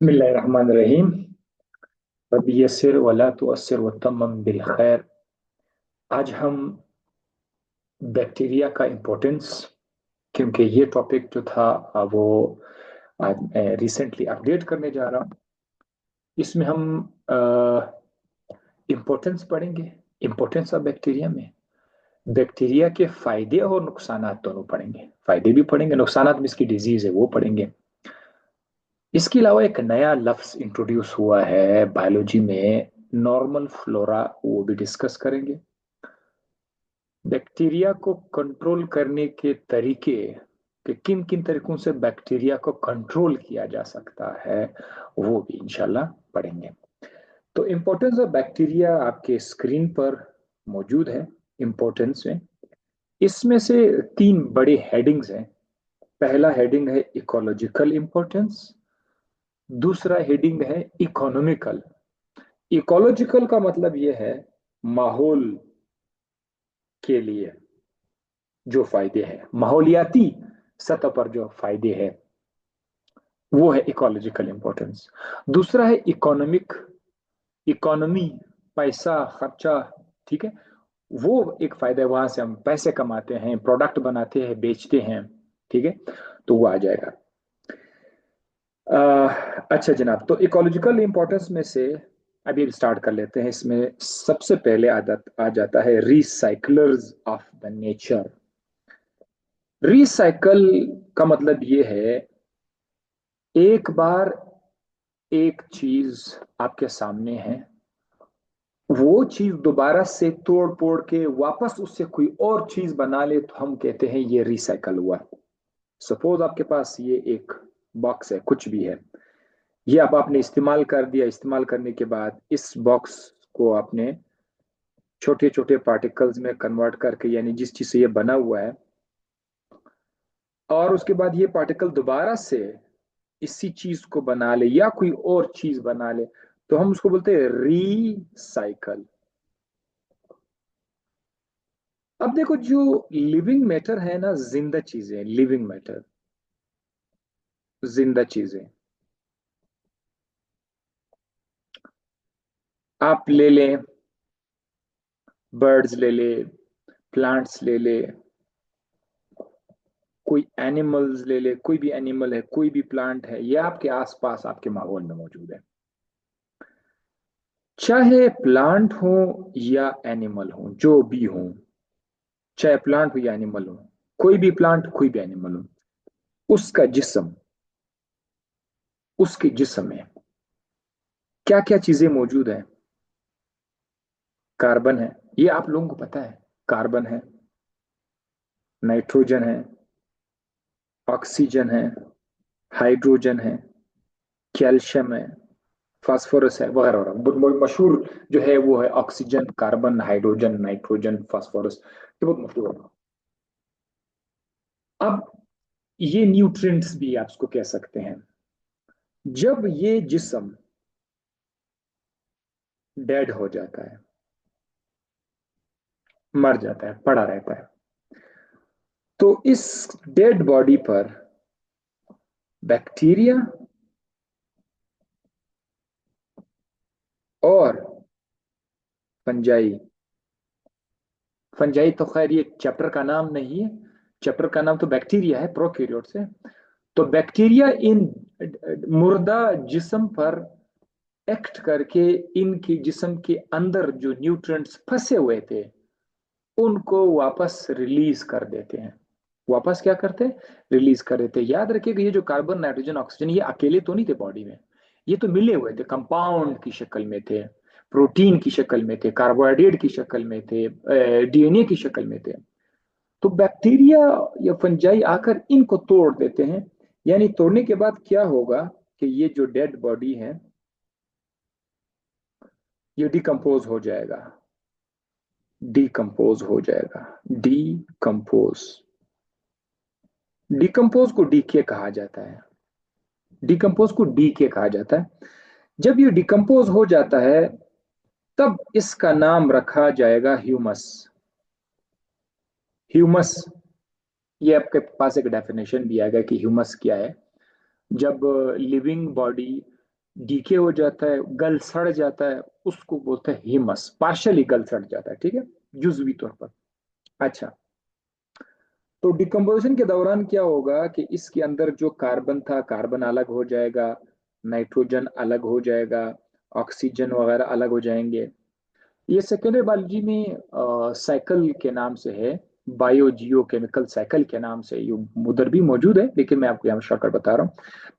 बिस्मिल्लाहिर्रहमानिर्रहीम। रब्बी यस्सिर वला तुअस्सिर वतम्मम बिल खैर। आज हम बैक्टीरिया का इम्पोर्टेंस, क्योंकि ये टॉपिक जो था वो आज मैं रिसेंटली अपडेट करने जा रहा हूँ। इसमें हम इम्पोर्टेंस पढ़ेंगे, इम्पोर्टेंस ऑफ बैक्टीरिया में बैक्टीरिया के फायदे और नुकसानात दोनों पढ़ेंगे। फायदे भी पढ़ेंगे, नुकसानात में इसकी डिजीज है वो पढ़ेंगे। इसके अलावा एक नया लफ्ज इंट्रोड्यूस हुआ है बायोलॉजी में, नॉर्मल फ्लोरा, वो भी डिस्कस करेंगे। बैक्टीरिया को कंट्रोल करने के तरीके, कि किन किन तरीकों से बैक्टीरिया को कंट्रोल किया जा सकता है, वो भी इंशाल्लाह पढ़ेंगे। तो इम्पोर्टेंस ऑफ बैक्टीरिया आपके स्क्रीन पर मौजूद है। इम्पोर्टेंस में इसमें से तीन बड़े हेडिंग्स हैं। पहला हेडिंग है इकोलॉजिकल इम्पोर्टेंस, दूसरा हेडिंग है इकोनॉमिकल। इकोलॉजिकल का मतलब यह है माहौल के लिए जो फायदे हैं, माहौलियाती सतह पर जो फायदे हैं, वो है इकोलॉजिकल इंपॉर्टेंस। दूसरा है इकोनॉमिक, इकोनॉमी, पैसा खर्चा, ठीक है, वो एक फायदा है, वहां से हम पैसे कमाते हैं, प्रोडक्ट बनाते हैं, बेचते हैं, ठीक है, तो वो आ जाएगा। अच्छा जनाब, तो इकोलॉजिकल इंपॉर्टेंस में से अभी स्टार्ट कर लेते हैं। इसमें सबसे पहले आदत आ जाता है recyclers of the nature. Recycle का मतलब ये है, एक बार एक चीज आपके सामने है, वो चीज दोबारा से तोड़ फोड़ के वापस उससे कोई और चीज बना ले, तो हम कहते हैं ये रिसाइकल हुआ। सपोज आपके पास ये एक बॉक्स है, कुछ भी है, ये अब आपने इस्तेमाल कर दिया। इस्तेमाल करने के बाद इस बॉक्स को आपने छोटे छोटे पार्टिकल्स में कन्वर्ट करके, यानी जिस चीज से ये बना हुआ है, और उसके बाद ये पार्टिकल दोबारा से इसी चीज को बना ले या कोई और चीज बना ले, तो हम उसको बोलते हैं रीसाइकल। अब देखो, जो लिविंग मैटर है ना, जिंदा चीजें, लिविंग मैटर, जिंदा चीजें, आप ले लें, बर्ड्स ले ले, प्लांट्स ले ले, कोई एनिमल्स ले ले, कोई भी एनिमल है, कोई भी प्लांट है, ये आपके आसपास आपके माहौल में मौजूद है। चाहे प्लांट हो या एनिमल हो, जो भी हो, चाहे प्लांट हो या एनिमल हो, कोई भी प्लांट कोई भी एनिमल हो, उसका जिस्म, उसके जिस्म में क्या क्या चीजें मौजूद है। कार्बन है, ये आप लोगों को पता है, कार्बन है, नाइट्रोजन है, ऑक्सीजन है, हाइड्रोजन है, कैल्शियम है, फास्फोरस है, वगैरह वगैरह। बहुत मशहूर जो है वो है oxygen, carbon, hydrogen, nitrogen, phosphorus, ये बहुत मशहूर है। अब ये न्यूट्रिएंट्स भी आप इसको कह सकते हैं। जब ये जिस्म डेड हो जाता है, मर जाता है, पड़ा रहता है, तो इस डेड बॉडी पर बैक्टीरिया और फंजाई, फंजाई तो खैर ये चैप्टर का नाम नहीं है, चैप्टर का नाम तो बैक्टीरिया है, प्रोकैरियोट से। तो बैक्टीरिया इन मुर्दा जिस्म पर एक्ट करके इनकी जिस्म के अंदर जो न्यूट्रिएंट्स फंसे हुए थे, उनको वापस रिलीज कर देते हैं। वापस क्या करते हैं? रिलीज कर देते हैं। याद रखिएगा, ये जो कार्बन, नाइट्रोजन, ऑक्सीजन, ये अकेले तो नहीं थे बॉडी में, ये तो मिले हुए थे, कंपाउंड की शक्ल में थे, प्रोटीन की शक्ल में थे, कार्बोहाइड्रेट की शक्ल में थे, डीएनए की शक्ल में थे। तो बैक्टीरिया या फंजाई आकर इनको तोड़ देते हैं। यानी तोड़ने के बाद क्या होगा कि ये जो डेड बॉडी है, ये डिकम्पोज हो जाएगा, डिकम्पोज हो जाएगा, डिकम्पोज। डिकम्पोज को डीके कहा जाता है, डिकम्पोज को डीके कहा जाता है। जब ये डिकम्पोज हो जाता है, तब इसका नाम रखा जाएगा ह्यूमस। ह्यूमस, ये आपके पास एक डेफिनेशन भी आएगा कि ह्यूमस क्या है। जब लिविंग बॉडी डीके हो जाता है, गल सड़ जाता है, उसको बोलते हैं ह्यूमस, पार्शली गल सड़ जाता है, ठीक है, जुजवी तौर पर। अच्छा, तो डिकम्पोजिशन के दौरान क्या होगा कि इसके अंदर जो कार्बन था, कार्बन अलग हो जाएगा, नाइट्रोजन अलग हो जाएगा, ऑक्सीजन वगैरह अलग हो जाएंगे। ये सेकेंडरी बायोलॉजी में साइकिल के नाम से है, बायो जियो केमिकल साइकिल के नाम से, ये उधर भी मौजूद है, लेकिन मैं आपको यहाँ शॉर्टकट बता रहा हूँ।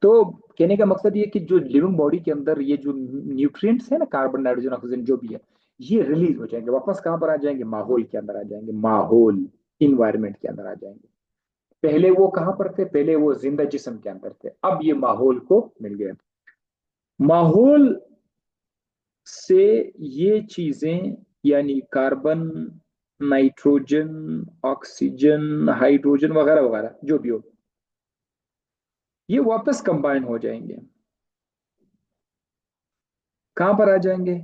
तो कहने का मकसद ये कि जो लिविंग बॉडी के अंदर ये जो न्यूट्रिएंट्स है ना, कार्बन नाइट्रोजन ऑक्सीजन जो भी है, ये रिलीज हो जाएंगे, वापस कहाँ पर आ जाएंगे, माहौल के अंदर आ जाएंगे, माहौल इन्वायरमेंट के अंदर आ जाएंगे। पहले वो कहाँ पर थे, पहले वो जिंदा जिस्म के अंदर थे, अब ये माहौल को मिल गए। माहौल से ये चीजें, यानी कार्बन, नाइट्रोजन, ऑक्सीजन, हाइड्रोजन वगैरह वगैरह जो भी हो, ये वापस कंबाइन हो जाएंगे, कहां पर आ जाएंगे,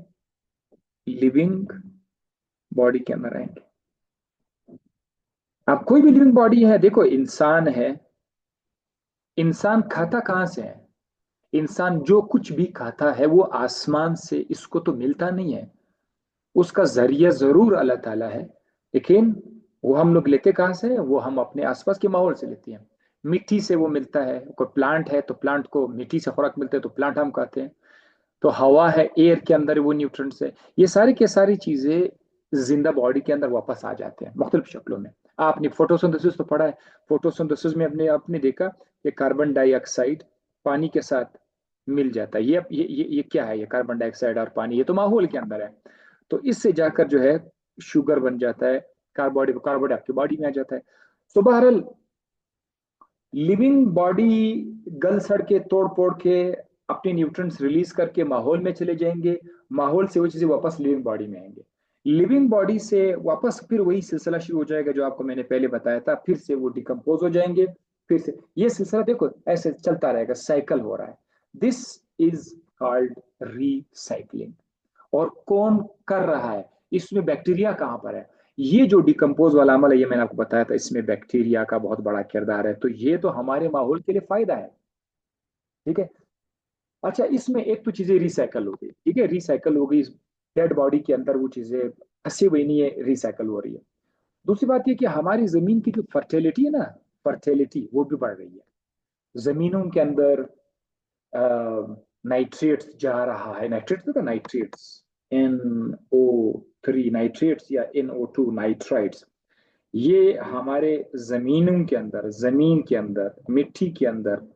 लिविंग बॉडी के अंदर आएंगे। अब कोई भी लिविंग बॉडी है, देखो इंसान है, इंसान खाता कहां से है, इंसान जो कुछ भी खाता है वो आसमान से इसको तो मिलता नहीं है, उसका जरिया जरूर अल्लाह ताला है, लेकिन वो हम लोग लेते कहाँ से हैं? वो हम अपने आसपास के माहौल से लेते हैं। मिट्टी से वो मिलता है, कोई प्लांट है तो प्लांट को मिट्टी से खुराक मिलते है तो प्लांट हम खाते हैं। तो हवा है, एयर के अंदर वो न्यूट्रिएंट्स है, ये सारी के सारी चीजें जिंदा बॉडी के अंदर वापस आ जाते हैं मुख्तलिफ शक्लों में। आपने फोटोसिंथेसिस तो पढ़ा है, फोटोसिंथेसिस में अपने आपने देखा कि कार्बन डाइऑक्साइड पानी के साथ मिल जाता है, ये क्या है, ये कार्बन डाइऑक्साइड और पानी, ये तो माहौल के अंदर है। तो इससे जाकर जो है शुगर बन जाता है, कार्बोहाइड्रेट आपकी बॉडी में आ जाता है। तो बहरहाल लिविंग बॉडी गल सड़ के तोड़ फोड़ के अपने न्यूट्रिएंट्स रिलीज करके माहौल में चले जाएंगे, माहौल से वो चीजें वापस लिविंग बॉडी में आएंगे, लिविंग बॉडी से वापस फिर वही सिलसिला शुरू हो जाएगा जो आपको मैंने पहले बताया था, फिर से वो डिकम्पोज हो जाएंगे, फिर से ये सिलसिला देखो ऐसे चलता रहेगा, साइकिल हो रहा है। This is called recycling. और कौन कर रहा है, इसमें बैक्टीरिया कहाँ पर है, ये जो डिकम्पोज वाला अमल है, ये मैंने आपको बताया था, इसमें बैक्टीरिया का बहुत बड़ा किरदार है, तो ये तो हमारे माहौल के लिए फायदा है, ठीक है। अच्छा, इसमें एक तो चीजें रिसाइकल हो गई, ठीक है, रिसाइकल हो गई, डेड बॉडी के अंदर वो चीजें फंसी हुई नहीं है, रिसाइकल हो रही है। दूसरी बात ये कि हमारी जमीन की जो फर्टिलिटी है ना, फर्टिलिटी वो भी बढ़ रही है, जमीनों के अंदर नाइट्रेट्स जा रहा है, नाइट्रेट्स तो नाइट्रेट्स, NO3 नाइट्रेट्स या NO2 नाइट्राइट्स, ये हमारे जमीनों के अंदर, जमीन के अंदर, मिट्टी के अंदर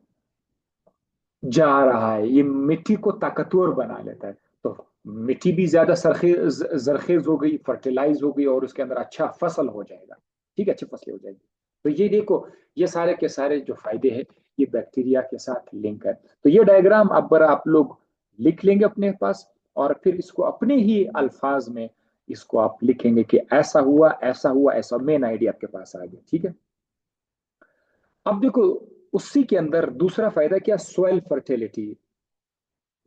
जा रहा है, ये मिट्टी को ताकतवर बना लेता है। तो मिट्टी भी ज्यादा जरखेज हो गई, फर्टिलाइज हो गई, और उसके अंदर अच्छा फसल हो जाएगा, ठीक है, अच्छी फसलें हो जाएगी। तो ये देखो, ये सारे के सारे जो फायदे हैं, ये बैक्टीरिया के साथ लिंक है। तो ये डायग्राम अब बड़ा आप लोग लिख लेंगे अपने पास, और फिर इसको अपने ही अल्फाज में इसको आप लिखेंगे कि ऐसा हुआ, ऐसा हुआ, ऐसा, मेन आइडिया आपके पास आ गया, ठीक है। अब देखो, उसी के अंदर दूसरा फायदा क्या, सॉइल फर्टिलिटी,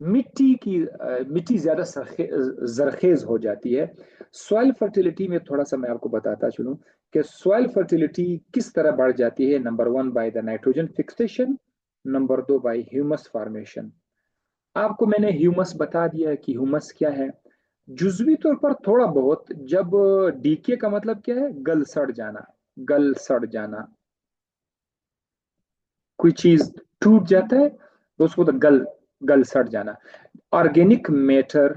मिट्टी ज्यादा जरखेज हो जाती है। सॉइल फर्टिलिटी में थोड़ा सा मैं आपको बताता चलूं कि सॉइल फर्टिलिटी किस तरह बढ़ जाती है। Number one, by the nitrogen fixation. Number दो, बाय ह्यूमस फॉर्मेशन। आपको मैंने ह्यूमस बता दिया है कि ह्यूमस क्या है, जुजवी तौर पर थोड़ा बहुत। जब डीके का मतलब क्या है, गल सड़ जाना, गल सड़ जाना, कोई चीज टूट जाता है तो उसको तो गल गल सड़ जाना। ऑर्गेनिक मैटर,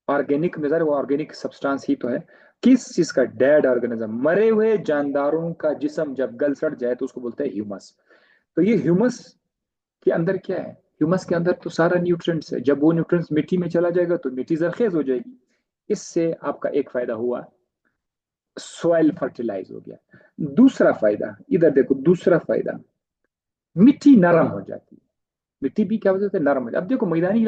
ऑर्गेनिक मेजर वो ऑर्गेनिक सब्सटेंस ही तो है, किस चीज का, डेड ऑर्गेनिज्म, मरे हुए जानदारों का जिस्म जब गल सड़ जाए तो उसको बोलते हैं ह्यूमस। तो ये ह्यूमस के अंदर क्या है, ह्यूमस के अंदर तो सारा न्यूट्रिएंट्स है, जब वो न्यूट्रिएंट्स मिट्टी में चला जाएगा तो मिट्टी जरखेज हो जाएगी। इससे आपका एक फायदा हुआ, सॉइल फर्टिलाइज हो गया। दूसरा फायदा, इधर देखो, दूसरा फायदा, मिट्टी नरम हो जाती है। मिट्टी भी क्या होता है, नरम हो जाती है। अब देखो मैदानी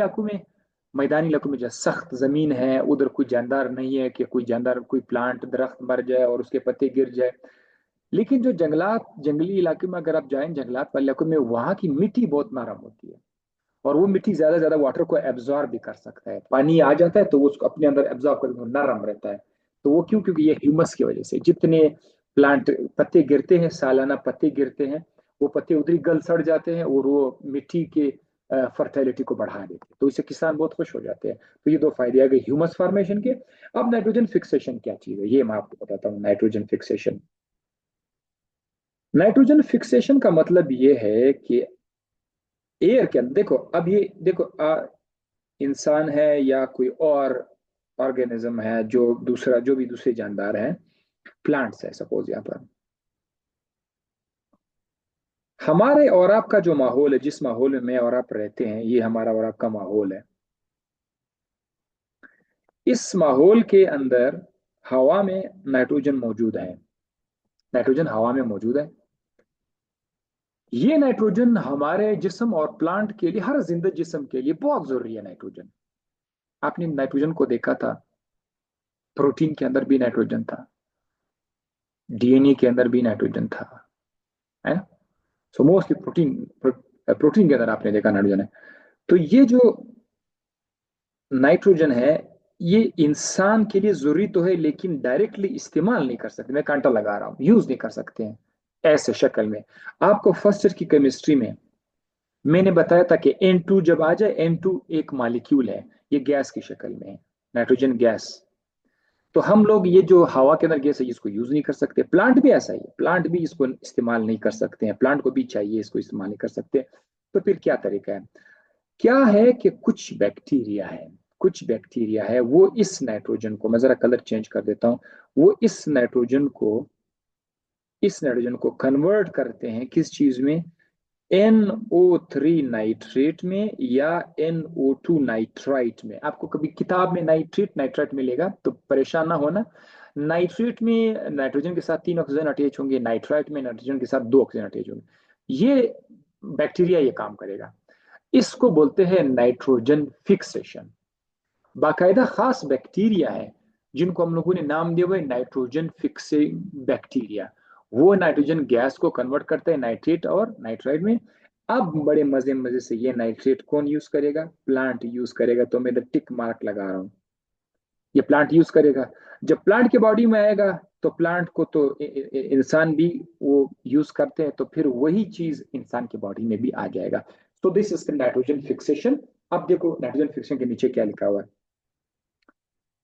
इलाकों में जो सख्त जमीन है, उधर कोई जानदार नहीं है कि कोई जानदार, कोई प्लांट दरख्त मर जाए और उसके पत्ते गिर जाए। लेकिन जो जंगलात, जंगली इलाके में अगर आप जाएं, जंगलात वाले इलाकों में, वहां की मिट्टी बहुत नरम होती है, और वो मिट्टी ज्यादा ज्यादा वाटर को एब्जॉर्ब भी कर सकता है, पानी आ जाता है तो वो उसको अपने अंदर एब्जॉर्ब कर, नरम रहता है। तो वो क्यों, क्योंकि ये ह्यूमस की वजह से, जितने प्लांट पत्ते गिरते हैं, सालाना पत्ते गिरते हैं, वो पत्ते उधर ही गल सड़ जाते हैं, और वो मिट्टी के फर्टिलिटी को बढ़ा देते हैं, तो इससे किसान बहुत खुश हो जाते हैं। तो ये दो फायदे आ गए ह्यूमस फॉर्मेशन के। अब नाइट्रोजन फिक्सेशन क्या चीज है, ये मैं आपको बताता हूँ। नाइट्रोजन फिक्सेशन, नाइट्रोजन फिक्सेशन का मतलब ये है कि एयर के अंदर, देखो अब ये देखो, इंसान है या कोई और ऑर्गेनिज्म है, जो दूसरा जो भी दूसरे जानदार हैं, प्लांट्स है सपोज यहाँ पर, हमारे और आपका जो माहौल है, जिस माहौल में मैं और आप रहते हैं, ये हमारा और आपका माहौल है। इस माहौल के अंदर हवा में नाइट्रोजन मौजूद है, नाइट्रोजन हवा में मौजूद है। ये नाइट्रोजन हमारे जिस्म और प्लांट के लिए, हर जिंदा जिस्म के लिए बहुत जरूरी है नाइट्रोजन। आपने नाइट्रोजन को देखा था, प्रोटीन के अंदर भी नाइट्रोजन था, डीएनए के अंदर भी नाइट्रोजन था, है ना। सो मोस्टली प्रोटीन के अंदर आपने देखा नाइट्रोजन है। तो ये जो नाइट्रोजन है, ये इंसान के लिए जरूरी तो है, लेकिन डायरेक्टली इस्तेमाल नहीं कर सकते। मैं कांटा लगा रहा हूं, यूज नहीं कर सकते हैं ऐसे शक्ल में। आपको फर्स्ट ईयर की केमिस्ट्री में मैंने बताया था कि N2 जब आ जाए, N2 एक मॉलिक्यूल है, ये गैस की शक्ल में है, नाइट्रोजन गैस। तो हम लोग ये जो हवा के अंदर गैस है, इसको यूज नहीं कर सकते। प्लांट भी ऐसा ही है, प्लांट भी इसको इस्तेमाल नहीं कर सकते हैं, प्लांट को भी चाहिए, इसको इस्तेमाल नहीं कर सकते। तो फिर क्या तरीका है? क्या है कि कुछ बैक्टीरिया है, कुछ बैक्टीरिया है, वो इस नाइट्रोजन को, मैं जरा कलर चेंज कर देता हूं, वो इस नाइट्रोजन को कन्वर्ट करते हैं किस चीज में? NO3 नाइट्रेट में या NO2 नाइट्राइट में। आपको कभी किताब में नाइट्रेट नाइट्राइट मिलेगा, तो परेशान ना होना। नाइट्रेट में नाइट्रोजन के साथ 3 ऑक्सीजन अटैच होंगे, नाइट्राइट में नाइट्रोजन के साथ 2 ऑक्सीजन अटैच होंगे। ये बैक्टीरिया ये काम करेगा, इसको बोलते हैं नाइट्रोजन फिक्सेशन। बाकायदा खास बैक्टीरिया है जिनको हम लोगों ने नाम दिया हुआ है नाइट्रोजन फिक्सिंग बैक्टीरिया। वो नाइट्रोजन गैस को कन्वर्ट करते हैं नाइट्रेट और नाइट्राइड में। अब बड़े मजे मजे से ये नाइट्रेट कौन यूज करेगा? प्लांट यूज करेगा। तो मैं टिक मार्क लगा रहा हूं, ये प्लांट यूज करेगा। जब प्लांट के बॉडी में आएगा, तो प्लांट को तो इंसान भी वो यूज करते हैं, तो फिर वही चीज इंसान के बॉडी में भी आ जाएगा। तो दिस इज नाइट्रोजन फिक्सेशन। अब देखो नाइट्रोजन फिक्सेशन के नीचे क्या लिखा हुआ है।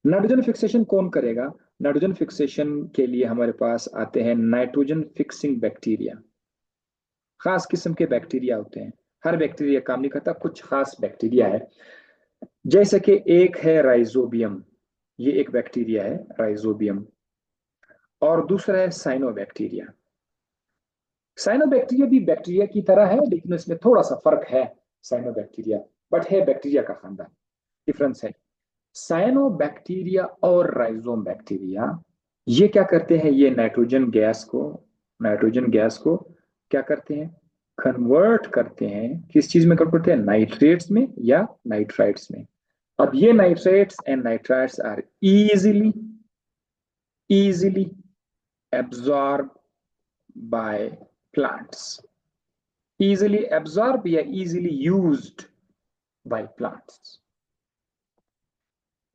नाइट्रोजन फिक्सेशन कौन करेगा? नाइट्रोजन फिक्सेशन के लिए हमारे पास आते हैं नाइट्रोजन फिक्सिंग बैक्टीरिया। खास किस्म के बैक्टीरिया होते हैं, हर बैक्टीरिया काम नहीं करता, कुछ खास बैक्टीरिया है। जैसे कि एक है राइजोबियम, ये एक बैक्टीरिया है राइजोबियम, और दूसरा है साइनोबैक्टीरिया। साइनोबैक्टीरिया भी बैक्टीरिया की तरह है, लेकिन इसमें थोड़ा सा फर्क है। साइनोबैक्टीरिया बट है बैक्टीरिया का खानदान, डिफरेंस है। साइनोबैक्टीरिया और राइजोम बैक्टीरिया ये क्या करते हैं? ये नाइट्रोजन गैस को क्या करते हैं? कन्वर्ट करते हैं। किस चीज में कन्वर्ट करते हैं? नाइट्रेट्स में या नाइट्राइट्स में। अब ये nitrates and nitrites are easily easily absorb by plants, easily absorb या इजीली यूज्ड बाय प्लांट्स।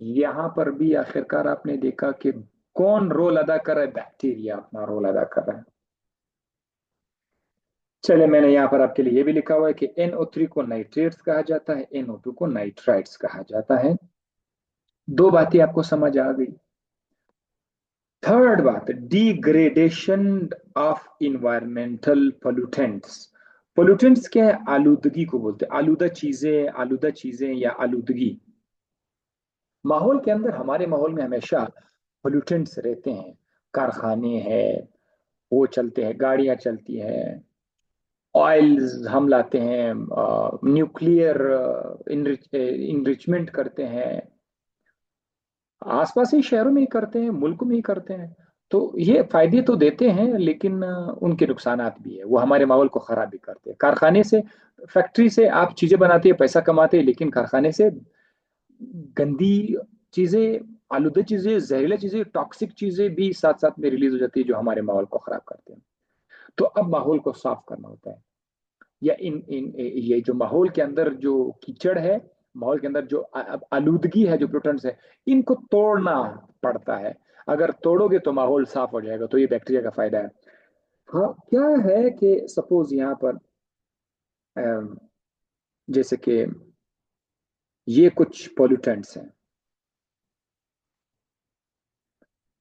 यहां पर भी आखिरकार आपने देखा कि कौन रोल अदा कर रहा है? बैक्टीरिया अपना रोल अदा कर रहा है। चले, मैंने यहां पर आपके लिए ये भी लिखा हुआ है कि NO3 को नाइट्रेट्स कहा जाता है, NO2 को नाइट्राइट्स कहा जाता है। दो बातें आपको समझ आ गई। थर्ड बात, degradation of environmental pollutants. Pollutants क्या है? आलूदगी को बोलते हैं, आलूदा चीजें या आलूदगी। माहौल के अंदर, हमारे माहौल में हमेशा पोल्यूटेंट्स रहते हैं। कारखाने हैं, वो चलते हैं, गाड़ियां चलती हैं, ऑयल्स हम लाते हैं, न्यूक्लियर इनरिचमेंट करते हैं, आसपास ही शहरों में ही करते हैं, मुल्क में ही करते हैं। तो ये फायदे तो देते हैं, लेकिन उनके नुकसानात भी है, वो हमारे माहौल को खराब भी करते हैं। कारखाने से, फैक्ट्री से आप चीजें बनाते हैं, पैसा कमाते हैं, लेकिन कारखाने से गंदी चीजें, आलूदा चीजें, जहरीला चीजें, टॉक्सिक चीजें भी साथ साथ में रिलीज हो जाती है, जो हमारे माहौल को खराब करते हैं। तो अब माहौल को साफ करना होता है, या इन इन ये जो माहौल के अंदर जो कीचड़ है, माहौल के अंदर जो आलूदगी है, जो पोल्यूटेंट्स है, इनको तोड़ना पड़ता है। अगर तोड़ोगे तो माहौल साफ हो जाएगा। तो ये बैक्टीरिया का फायदा है। हाँ, क्या है कि सपोज यहाँ पर जैसे कि ये कुछ पॉल्यूटेंट्स हैं,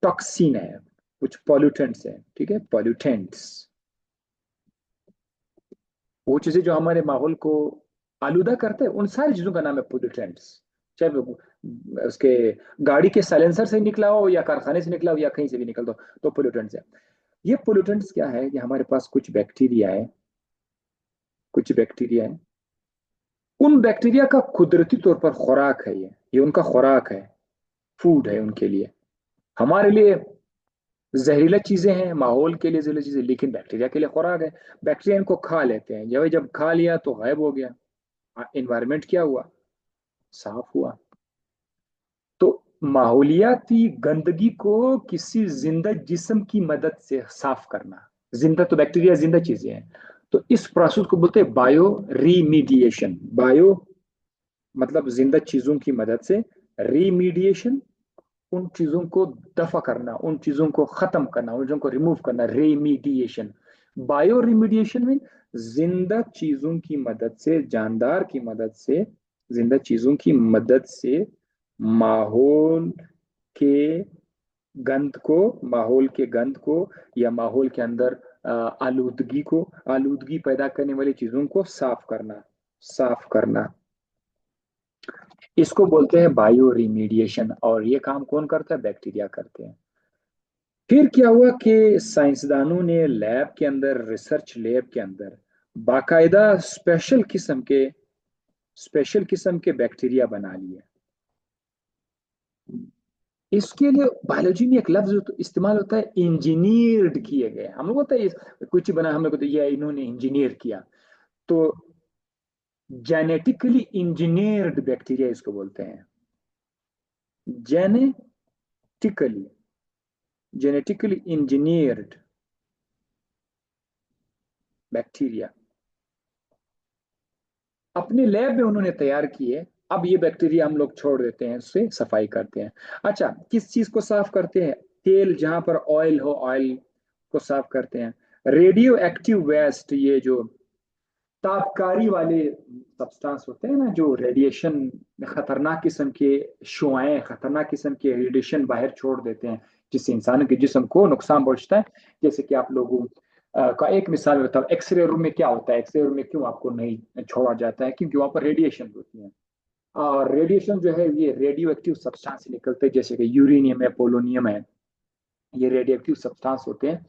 टॉक्सिन है, कुछ पॉल्यूटेंट्स हैं, ठीक है, पॉल्यूटेंट्स, वो चीजें जो हमारे माहौल को आलूदा करते हैं, उन सारी चीजों का नाम है पोल्यूटेंट्स। चाहे वो उसके गाड़ी के साइलेंसर से निकला हो या कारखाने से निकला हो या कहीं से भी निकल दो, तो पोल्यूटेंट्स है। ये पोल्यूटेंट्स क्या है कि हमारे पास कुछ बैक्टीरिया है, कुछ बैक्टीरिया है, उन बैक्टीरिया का कुदरती तौर पर खुराक है, ये उनका खुराक है, फूड है उनके लिए। हमारे लिए जहरीला चीजें हैं, माहौल के लिए जहरीली चीजें, लेकिन बैक्टीरिया के लिए खुराक है। बैक्टीरिया इनको खा लेते हैं, जब जब खा लिया तो गायब हो गया, इन्वायरमेंट क्या हुआ, साफ हुआ। तो माहौलियाती गंदगी को किसी जिंदा जिस्म की मदद से साफ करना, जिंदा तो बैक्टीरिया जिंदा चीजें हैं, तो इस प्रोसेस को बोलते हैं बायो रीमीडिएशन। बायो मतलब जिंदा चीजों की मदद से, रीमीडिएशन उन चीजों को दफा करना, उन चीजों को खत्म करना, उन चीजों को रिमूव करना, रेमीडिएशन। बायो रिमीडिएशन में जिंदा चीजों की मदद से, जानदार की मदद से, जिंदा चीजों की मदद से माहौल के माहौल के गंद को या माहौल के अंदर आलूदगी को, आलूदगी पैदा करने वाली चीजों को साफ करना, साफ करना, इसको बोलते हैं बायो रिमीडिएशन। और ये काम कौन करता है, बैक्टीरिया करते हैं। फिर क्या हुआ कि साइंसदानों ने लैब के अंदर, रिसर्च लैब के अंदर बाकायदा स्पेशल किस्म के बैक्टीरिया बना लिए। इसके लिए बायोलॉजी में एक लफ्ज तो इस्तेमाल होता है, इंजीनियर्ड किए गए। हम लोग होता है कुछ बना, हम लोग होता है ये इन्होंने इंजीनियर किया, तो जेनेटिकली इंजीनियर्ड बैक्टीरिया इसको बोलते हैं, जेनेटिकली जेनेटिकली इंजीनियर्ड बैक्टीरिया अपने लैब में उन्होंने तैयार किए। अब ये बैक्टीरिया हम लोग छोड़ देते हैं, उससे सफाई करते हैं। अच्छा, किस चीज को साफ करते हैं, तेल जहां पर ऑयल हो, ऑयल को साफ करते हैं। रेडियो एक्टिव वेस्ट, ये जो तापकारी वाले सब्सटेंस होते हैं ना, जो रेडिएशन, खतरनाक किस्म के शुआएं, खतरनाक किस्म के रेडिएशन बाहर छोड़ देते हैं, जिससे इंसान के जिस्म को नुकसान पहुंचता है। जैसे कि आप लोगों का एक मिसाल बताओ, एक्सरे रूम में क्या होता है, एक्सरे रूम में क्यों आपको नहीं छोड़ा जाता है, क्योंकि वहां पर रेडिएशन होती है। और रेडिएशन जो है ये रेडियो एक्टिव सब्सटेंस निकलते हैं, जैसे कि यूरेनियम है, पोलोनियम है, ये रेडियो एक्टिव सब्सटेंस होते हैं।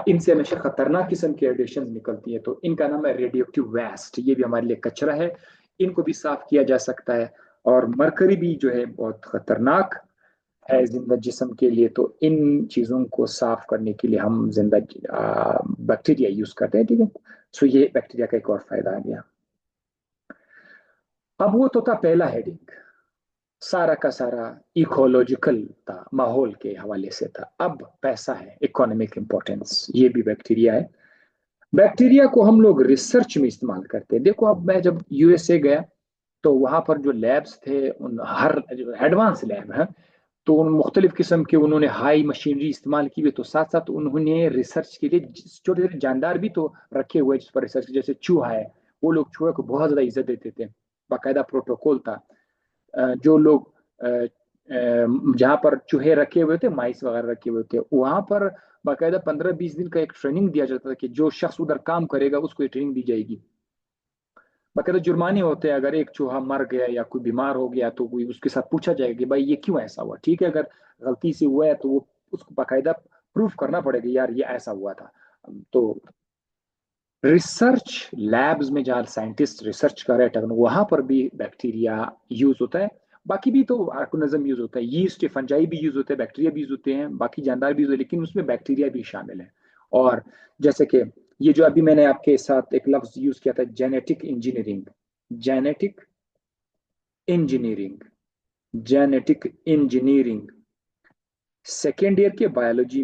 इनसे हमेशा खतरनाक किस्म की रेडिएशन निकलती है, तो इनका नाम है रेडियो एक्टिव वेस्ट। ये भी हमारे लिए कचरा है, इनको भी साफ किया जा सकता है। और मरकरी भी जो है बहुत खतरनाक है जिंदा जिस्म के लिए, तो इन चीजों को साफ करने के लिए हम जिंदा बैक्टीरिया यूज करते हैं, ठीक है। सो ये बैक्टीरिया का एक और फायदा आ गया। अब वो तो था पहला हेडिंग, सारा का सारा इकोलॉजिकल था, माहौल के हवाले से था। अब पैसा है, इकोनॉमिक इंपॉर्टेंस, ये भी बैक्टीरिया है। बैक्टीरिया को हम लोग रिसर्च में इस्तेमाल करते हैं। देखो, अब मैं जब यूएसए गया तो वहां पर जो लैब्स थे, उन हर जो एडवांस लैब है, तो उन मुख्तलिफ किस्म के उन्होंने हाई मशीनरी इस्तेमाल की हुई, तो साथ साथ उन्होंने रिसर्च के लिए छोटे छोटे जानदार भी तो रखे हुए जिस पर रिसर्च, जैसे चूहा है, वो लोग चूहे को बहुत ज्यादा इज्जत देते थे, बाकायदा प्रोटोकॉल था। जो लोग जहाँ पर चूहे रखे हुए थे, माइस वगैरह रखे हुए थे, वहां पर बाकायदा 15-20 दिन का एक ट्रेनिंग दिया जाता था कि जो शख्स उधर काम करेगा उसको ये ट्रेनिंग दी जाएगी। बाकायदा जुर्माने होते हैं, अगर एक चूहा मर गया या कोई बीमार हो गया तो कोई उसके साथ पूछा जाएगा कि भाई ये क्यों ऐसा हुआ, ठीक है, अगर गलती से हुआ है तो वो उसको बाकायदा प्रूफ करना पड़ेगा, यार ये ऐसा हुआ था। तो रिसर्च लैब्स में जहाँ साइंटिस्ट रिसर्च कर रहे हैं, वहां पर भी बैक्टीरिया यूज होता है। बाकी भी तो ऑर्गेनिज्म यूज होता है, यीस्ट, फंजाई भी यूज होते हैं, बैक्टीरिया भी यूज होते हैं, बाकी जानदार भी यूज होते हैं, लेकिन उसमें बैक्टीरिया भी शामिल है। और जैसे कि ये जो अभी मैंने आपके साथ एक लफ्ज यूज किया था, genetic engineering, genetic engineering, genetic engineering, second year के बायोलॉजी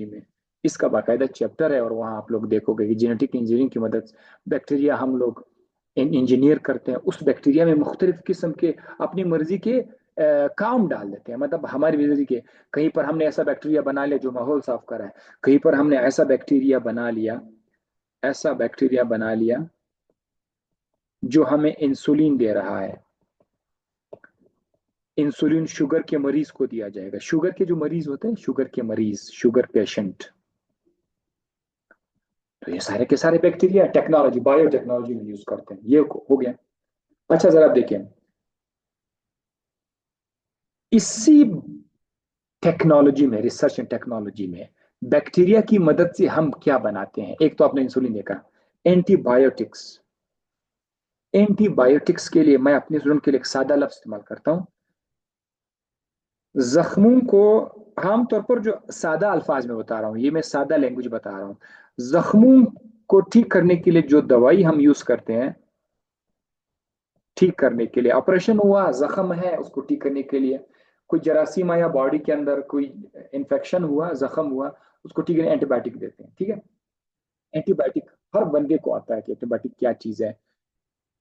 में इसका बाकायदा चैप्टर है। और वहाँ आप लोग देखोगे कि जेनेटिक इंजीनियरिंग की मदद से बैक्टीरिया हम लोग इंजीनियर करते हैं। उस बैक्टीरिया में मुख्तलिफ किस्म के अपनी मर्जी के काम डाल देते हैं, मतलब हमारी मर्जी के। कहीं पर हमने ऐसा बैक्टीरिया बना लिया जो माहौल साफ कर रहा है, कहीं पर हमने ऐसा बैक्टीरिया बना लिया, ऐसा बैक्टीरिया बना लिया जो हमें इंसुलिन दे रहा है, इंसुलिन शुगर के मरीज को दिया जाएगा। शुगर के जो मरीज होते हैं, शुगर के मरीज, शुगर पेशेंट, तो ये सारे के सारे बैक्टीरिया टेक्नोलॉजी, बायोटेक्नोलॉजी में यूज करते हैं। ये हो गया। अच्छा जरा आप देखिए, इसी टेक्नोलॉजी में, रिसर्च एंड टेक्नोलॉजी में बैक्टीरिया की मदद से हम क्या बनाते हैं। एक तो आपने इंसुलिन देखा, एंटीबायोटिक्स। एंटीबायोटिक्स के लिए मैं अपने स्टूडेंट के लिए एक सादा लफ्ज इस्तेमाल करता हूं। जख्मों को आमतौर पर, जो सादा अल्फाज में बता रहा हूँ, ये मैं सादा लैंग्वेज बता रहा हूँ, जख्मों को ठीक करने के लिए जो दवाई हम यूज करते हैं, ठीक करने के लिए, ऑपरेशन हुआ, जख्म है, उसको ठीक करने के लिए, कोई जरासीम आया बॉडी के अंदर, कोई इन्फेक्शन हुआ, जख्म हुआ, उसको ठीक करने एंटीबायोटिक देते हैं। ठीक है, एंटीबायोटिक हर बंदे को आता है कि एंटीबायोटिक क्या चीज है।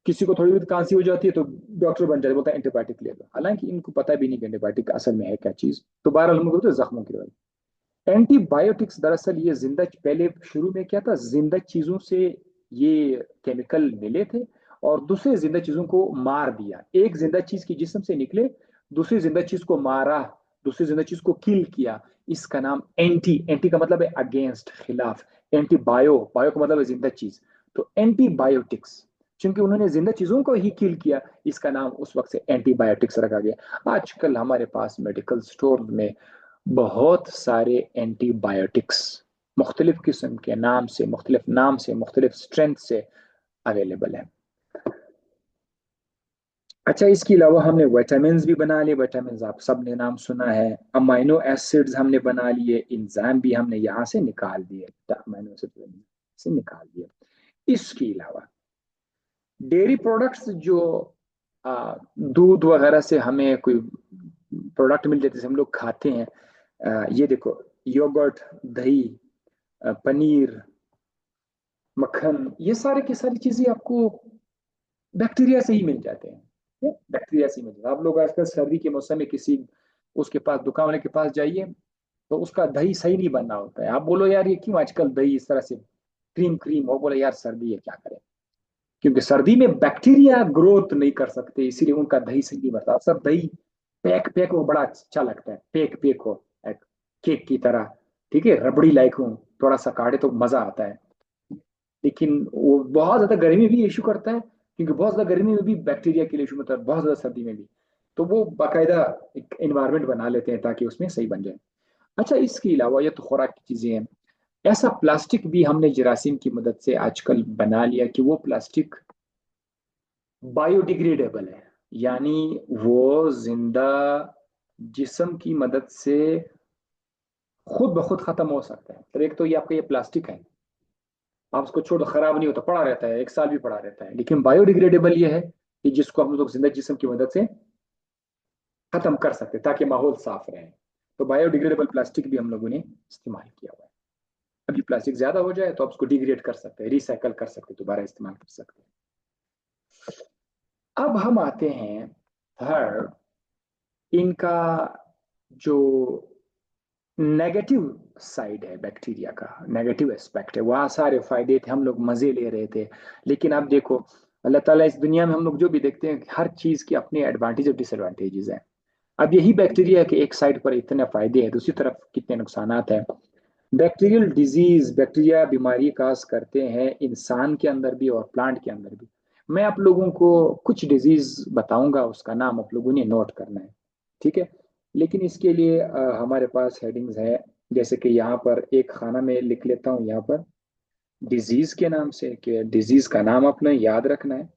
किसी को थोड़ी बहुत खांसी हो जाती है तो डॉक्टर बन जाता है, बोलता है एंटीबायोटिक ले लो, हालांकि इनको पता भी नहीं कि एंटीबायोटिक असल में है क्या चीज। तो बहरहाल हम बोलते हैं जख्मों की दवाई। एंटीबायोटिक्स दरअसल ये जिंदा, पहले शुरू में क्या था, जिंदा चीजों से ये केमिकल मिले थे और दूसरे जिंदा चीजों को मार दिया। एक जिंदा चीज की जिस्म से निकले, दूसरी जिंदा चीज को मारा, दूसरी जिंदा चीज को किल किया। इसका नाम एंटी, एंटी का मतलब है अगेंस्ट, खिलाफ। एंटी बायो, बायो का मतलब है जिंदा चीज। तो एंटीबायोटिक्स, क्योंकि उन्होंने जिंदा चीजों को ही किल किया, इसका नाम उस वक्त से एंटीबायोटिक्स रखा गया। आजकल हमारे पास मेडिकल स्टोर में बहुत सारे एंटीबायोटिक्स मुख्तलिफ किस्म के नाम से, मुख्तलिफ नाम से, मुख्तलिफ स्ट्रेंथ से अवेलेबल है। अच्छा, इसके अलावा हमने विटामिन भी बना लिए। विटामिन आप सब ने नाम सुना है। अमाइनो एसिड्स हमने बना लिए, इंजाइम भी हमने यहाँ से निकाल दिए, अमाइनो एसिड से निकाल दिए। इसके अलावा डेयरी प्रोडक्ट्स, जो दूध वगैरह से हमें कोई प्रोडक्ट मिल जाते हैं, हम लोग खाते हैं। ये देखो, योगर्ट, दही, पनीर, मक्खन, ये सारे की सारी चीजें आपको बैक्टीरिया से ही मिल जाते हैं। बैक्टीरिया से ही मिल जाते हैं। आप लोग आजकल सर्दी के मौसम में किसी उसके पास, दुकान वाले के पास जाइए, तो उसका दही सही नहीं बना होता है। आप बोलो यार ये क्यों आजकल दही इस तरह से क्रीम क्रीम, वो बोले यार सर्दी है क्या करें, क्योंकि सर्दी में बैक्टीरिया ग्रोथ नहीं कर सकते, इसीलिए उनका दही सही नहीं बनता। सब दही पैक पैक वो बड़ा अच्छा लगता है, पैक पैक हो एक केक की तरह, ठीक है, रबड़ी लाइक हो, थोड़ा सा काटे तो मजा आता है। लेकिन वो बहुत ज्यादा गर्मी भी इशू करता है, क्योंकि बहुत ज्यादा गर्मी में भी बैक्टीरिया के लिए इशू होता है, बहुत ज्यादा सर्दी में भी। तो वो बाकायदा एक इन्वायरमेंट बना लेते हैं ताकि उसमें सही बन जाए। अच्छा, इसके अलावा ये तो खुराक की चीजें हैं। ऐसा प्लास्टिक भी हमने जरासीम की मदद से आजकल बना लिया कि वो प्लास्टिक बायोडिग्रेडेबल है, यानी वो जिंदा जिस्म की मदद से खुद ब खुद खत्म हो सकता है। तो एक तो ये आपका ये प्लास्टिक है, आप उसको छोड़ो, खराब नहीं होता, पड़ा रहता है, एक साल भी पड़ा रहता है। लेकिन बायोडिग्रेडेबल ये है कि जिसको हम लोग जिंदा जिस्म की मदद से खत्म कर सकते हैं ताकि माहौल साफ रहे। तो बायोडिग्रेडेबल प्लास्टिक भी हम लोगों ने इस्तेमाल किया हुआ है। अभी प्लास्टिक ज्यादा हो जाए तो आप उसको डिग्रेड कर सकते हैं, रिसाइकल कर सकते हैं, दोबारा इस्तेमाल कर सकते हैं। अब हम आते हैं थर्ड, इनका जो नेगेटिव साइड है बैक्टीरिया का, नेगेटिव एस्पेक्ट है। वहाँ सारे फायदे थे, हम लोग मजे ले रहे थे, लेकिन अब देखो, अल्लाह ताला इस दुनिया में हम लोग जो भी देखते हैं, हर चीज की अपनी एडवांटेज और डिसएडवांटेजेस हैं। अब यही बैक्टीरिया के एक साइड पर इतने फायदे हैं, दूसरी तरफ कितने नुकसानात हैं। बैक्टीरियल डिजीज, बैक्टीरिया बीमारी काज करते हैं इंसान के अंदर भी और प्लांट के अंदर भी। मैं आप लोगों को कुछ डिजीज बताऊंगा, उसका नाम आप लोगों ने नोट करना है, ठीक है। लेकिन इसके लिए हमारे पास हेडिंग्स है, जैसे कि यहाँ पर एक खाना में लिख लेता हूँ, यहाँ पर डिजीज के नाम से, कि डिजीज का नाम अपने याद रखना है।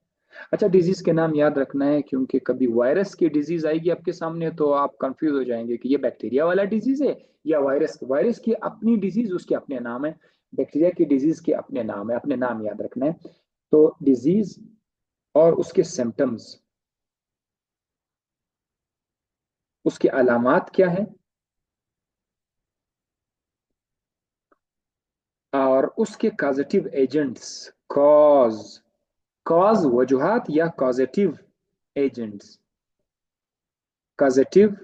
अच्छा, डिजीज के नाम याद रखना है क्योंकि कभी वायरस की डिजीज आएगी आपके सामने तो आप कंफ्यूज हो जाएंगे कि ये बैक्टीरिया वाला डिजीज है या वायरस। वायरस की अपनी डिजीज, उसके अपने नाम है। बैक्टीरिया की डिजीज के अपने नाम है, अपने नाम याद रखना है। तो डिजीज और उसके सिम्टम्स, उसके अलामात क्या है, और उसके कॉजेटिव एजेंट्स, कॉज, कॉज वजूहात या कॉजेटिव एजेंट्स, कॉजेटिव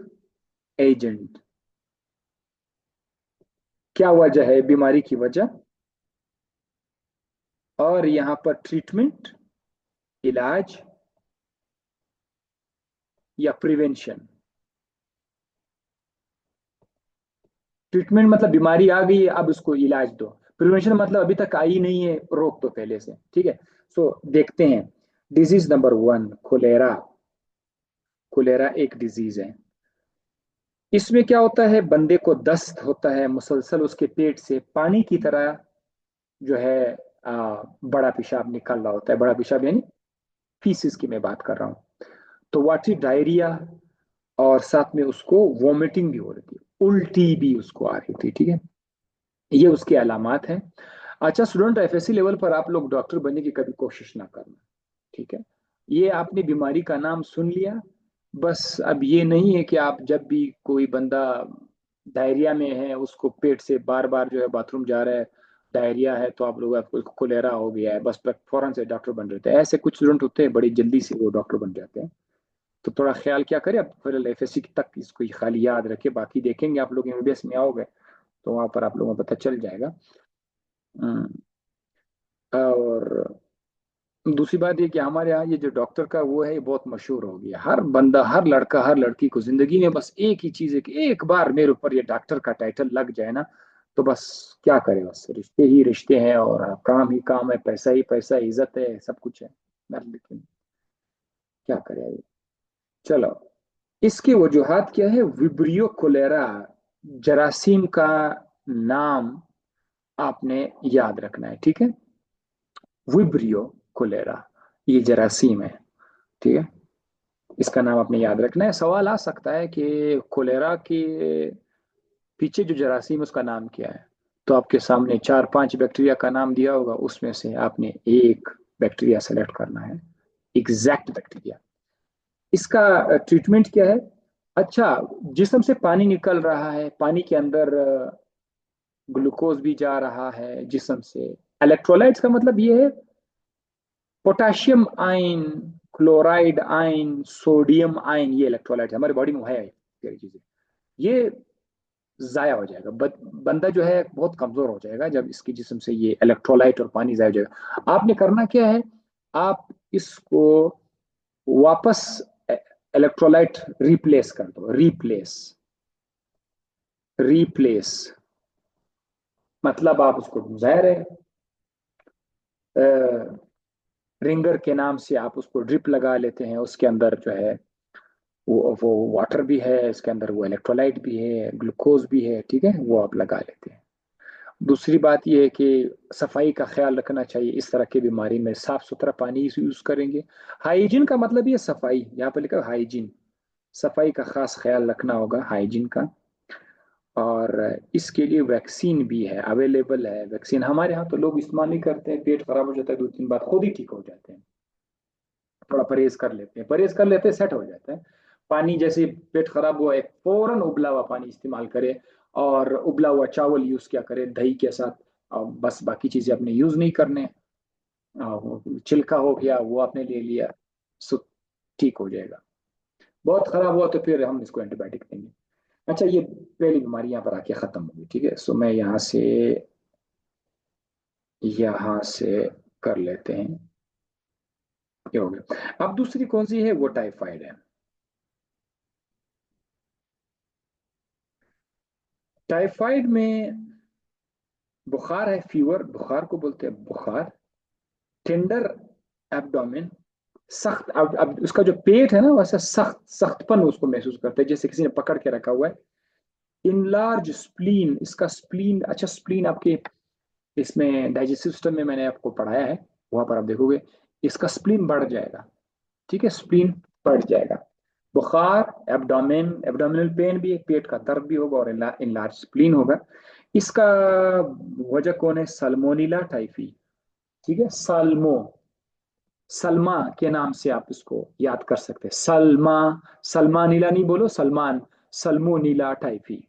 एजेंट, क्या वजह है बीमारी की वजह, और यहाँ पर ट्रीटमेंट इलाज या प्रिवेंशन? ट्रीटमेंट मतलब बीमारी आ गई है, अब उसको इलाज दो। प्रिवेंशन मतलब अभी तक आई नहीं है, रोक दो पहले से। ठीक है, सो देखते हैं। Disease number 1, cholera. कोलेरा एक डिजीज है। इसमें क्या होता है, बंदे को दस्त होता है मुसलसल, उसके पेट से पानी की तरह जो है बड़ा पेशाब निकल रहा होता है। बड़ा पेशाब यानी फीसिस की मैं बात कर रहा हूँ। तो वाटरी डायरिया, और साथ में उसको वॉमिटिंग भी हो रही थी, उल्टी भी उसको आ रही थी। ठीक है, ये उसके अलामात हैं। अच्छा स्टूडेंट, एफएससी लेवल पर आप लोग डॉक्टर बनने की कभी कोशिश ना करना। ठीक है, ये आपने बीमारी का नाम सुन लिया, बस अब ये नहीं है कि आप जब भी कोई बंदा डायरिया में है, उसको पेट से बार बार जो है बाथरूम जा रहा है, डायरिया है, तो आप लोग आपको कोलेरा हो गया है, बस फौरन से डॉक्टर बन रहे थे। ऐसे कुछ स्टूडेंट होते हैं बड़ी जल्दी से वो डॉक्टर बन जाते हैं। तो थोड़ा ख्याल क्या करें, अब फिर एफएससी तक इसको खाली याद रखे, बाकी देखेंगे। आप लोग एमबीबीएस में आओगे तो वहां पर आप लोगों को पता चल जाएगा। हम्म, और दूसरी बात ये कि हमारे यहाँ ये जो डॉक्टर का वो है, ये बहुत मशहूर हो गया। हर बंदा, हर लड़का, हर लड़की को जिंदगी में बस एक ही चीज है कि एक बार मेरे ऊपर ये डॉक्टर का टाइटल लग जाए ना, तो बस क्या करे, बस रिश्ते ही रिश्ते हैं और काम ही काम है, पैसा ही पैसा है, इज्जत है, सब कुछ है। लेकिन क्या करे। चलो, इसकी वजूहात क्या है? विब्रियो कोलेरा जरासीम का नाम आपने याद रखना है। ठीक है, विब्रियो कोलेरा ये जरासीम है। ठीक है, इसका नाम आपने याद रखना है। सवाल आ सकता है कि कोलेरा के पीछे जो जरासीम उसका नाम क्या है, तो आपके सामने 4-5 बैक्टीरिया का नाम दिया होगा, उसमें से आपने एक बैक्टीरिया सेलेक्ट करना है, एग्जैक्ट बैक्टीरिया। इसका ट्रीटमेंट क्या है? अच्छा, जिस्म से पानी निकल रहा है, पानी के अंदर ग्लूकोज भी जा रहा है जिस्म से। इलेक्ट्रोलाइट्स का मतलब ये है potassium ion, chloride ion, sodium ion, ये इलेक्ट्रोलाइट हमारे बॉडी में है। सारी चीजें ये जाया हो जाएगा, बंदा जो है बहुत कमजोर हो जाएगा जब इसकी जिस्म से ये इलेक्ट्रोलाइट और पानी जाया हो जाएगा। आपने करना क्या है, आप इसको वापस इलेक्ट्रोलाइट रिप्लेस कर दो। रिप्लेस, रिप्लेस मतलब आप उसको ज़ाहिर है रिंगर के नाम से आप उसको ड्रिप लगा लेते हैं, उसके अंदर जो है वो वाटर भी है, इसके अंदर वो इलेक्ट्रोलाइट भी है, ग्लूकोज भी है। ठीक है, वो आप लगा लेते हैं। दूसरी बात यह है कि सफाई का ख्याल रखना चाहिए। इस तरह की बीमारी में साफ सुथरा पानी यूज करेंगे। हाइजीन का मतलब ये सफाई, यहाँ पे लिखा है हाइजीन, सफाई का खास ख्याल रखना होगा, हाइजीन का। और इसके लिए वैक्सीन भी है, अवेलेबल है वैक्सीन। हमारे यहाँ तो लोग इस्तेमाल नहीं करते हैं, पेट खराब हो जाता है 2-3 बार खुद ही ठीक हो जाते हैं। थोड़ा परहेज कर लेते हैं, परहेज कर लेते हैं, सेट हो जाता है। पानी जैसे पेट खराब हुआ है, फौरन उबला हुआ पानी इस्तेमाल करे, और उबला हुआ चावल यूज क्या करे दही के साथ। बस बाकी चीजें अपने यूज नहीं करने। छिलका हो गया वो आपने ले लिया, सो ठीक हो जाएगा। बहुत खराब हुआ तो फिर हम इसको एंटीबायोटिक देंगे। अच्छा, ये पहली बीमारी यहाँ पर आके खत्म होगी। ठीक है, सो मैं यहाँ से कर लेते हैं। ये हो गया। अब दूसरी कौन सी है, वो टाइफाइड है। टाइफाइड में बुखार है, फीवर, बुखार को बोलते हैं बुखार। टेंडर एब्डोमेन, सख्त। अब उसका जो पेट है ना, वैसा सख्त सख्तपन उसको महसूस करते हैं, जैसे किसी ने पकड़ के रखा हुआ है। इनलार्ज स्प्लीन, इसका स्प्लीन, अच्छा स्प्लीन आपके इसमें डाइजेस्टिव सिस्टम में मैंने आपको पढ़ाया है, वहां पर आप देखोगे इसका स्प्लीन बढ़ जाएगा। ठीक है, स्प्लीन बढ़ जाएगा। बुखार, एब्डोमेन, एब्डोमिनल पेन भी है, पेट का दर्द भी होगा, और इनलार्ज स्प्लीन होगा। इसका वजह कौन है? सल्मोनीला टाइफी। ठीक है, सलमा के नाम से आप इसको याद कर सकते हैं। सलमा, सलमा नीला नहीं बोलो, सलमान। सल्मोनीला टाइफी,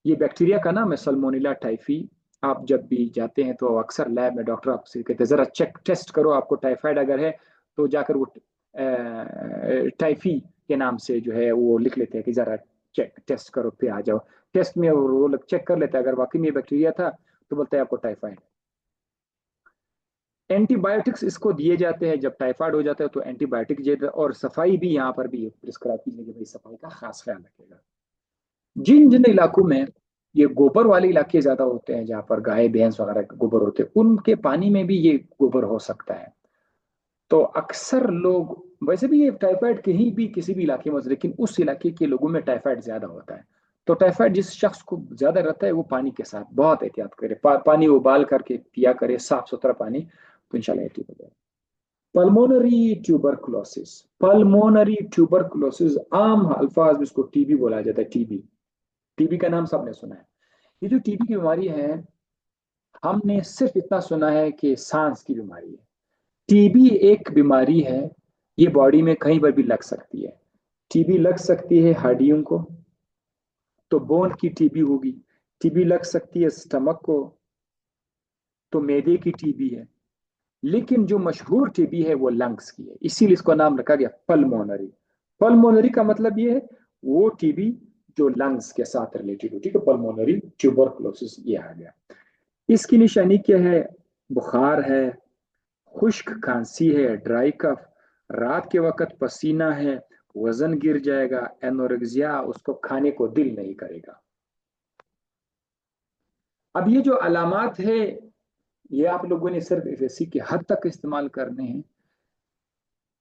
ये बैक्टीरिया का नाम है, सल्मोनीला टाइफी। आप जब भी जाते हैं तो अक्सर लैब में डॉक्टर आपसे कहते हैं जरा चेक टेस्ट करो, आपको टाइफाइड अगर है तो जाकर वो टाइफी के नाम से जो है वो लिख लेते हैं कि जरा चेक टेस्ट करो, फिर आ जाओ। टेस्ट में वो लोग चेक कर लेते हैं, अगर वाकई में बैक्टीरिया था तो बोलते हैं आपको टाइफाइड। एंटीबायोटिक्स इसको दिए जाते हैं जब टाइफाइड हो जाता है, तो एंटीबायोटिक दिए जाते हैं। और सफाई भी यहाँ पर भी प्रिस्क्राइब कीजिए कि भाई सफाई का खास ख्याल रखेगा। जिन जिन इलाकों में ये गोबर वाले इलाके ज्यादा होते हैं, जहाँ पर गाय भैंस वगैरह के गोबर होते हैं, उनके पानी में भी ये गोबर हो सकता है। तो अक्सर लोग, वैसे भी ये टाइफाइड कहीं भी किसी भी इलाके में होता है, लेकिन उस इलाके के लोगों में टाइफाइड ज्यादा होता है। तो टाइफाइड जिस शख्स को ज्यादा रहता है वो पानी के साथ बहुत एहतियात करे, पानी उबाल करके पिया करे, साफ सुथरा पानी, तो इंशाल्लाह ये ठीक हो जाएगा। पल्मोनरी ट्यूबरकुलोसिस, पल्मोनरी ट्यूबरकुलोसिस आम अल्फाज में इसको टीबी बोला जाता है। टीबी, टीबी का नाम सबने सुना है। ये जो टीबी की बीमारी है, हमने सिर्फ इतना सुना है कि सांस की बीमारी है। टीबी एक बीमारी है, ये बॉडी में कहीं पर भी लग सकती है। टीबी लग सकती है हड्डियों को, तो बोन की टीबी होगी। टीबी लग सकती है स्टमक को, तो मैदे की टीबी है। लेकिन जो मशहूर टीबी है वो लंग्स की है, इसीलिए इसका नाम रखा गया पल्मोनरी। पल्मोनरी का मतलब ये है वो टीबी जो लंग्स के साथ रिलेटेड होती है। तो पल्मोनरी ट्यूबरकुलोसिस ये आ गया। इसकी निशानी क्या है? बुखार है, खुश्क खांसी है, ड्राई कफ, रात के वक्त पसीना है, वजन गिर जाएगा, एनोरेक्सिया, उसको खाने को दिल नहीं करेगा। अब ये जो अलामात है, ये आप लोगों ने सिर्फ इसी की हद तक इस्तेमाल करने हैं।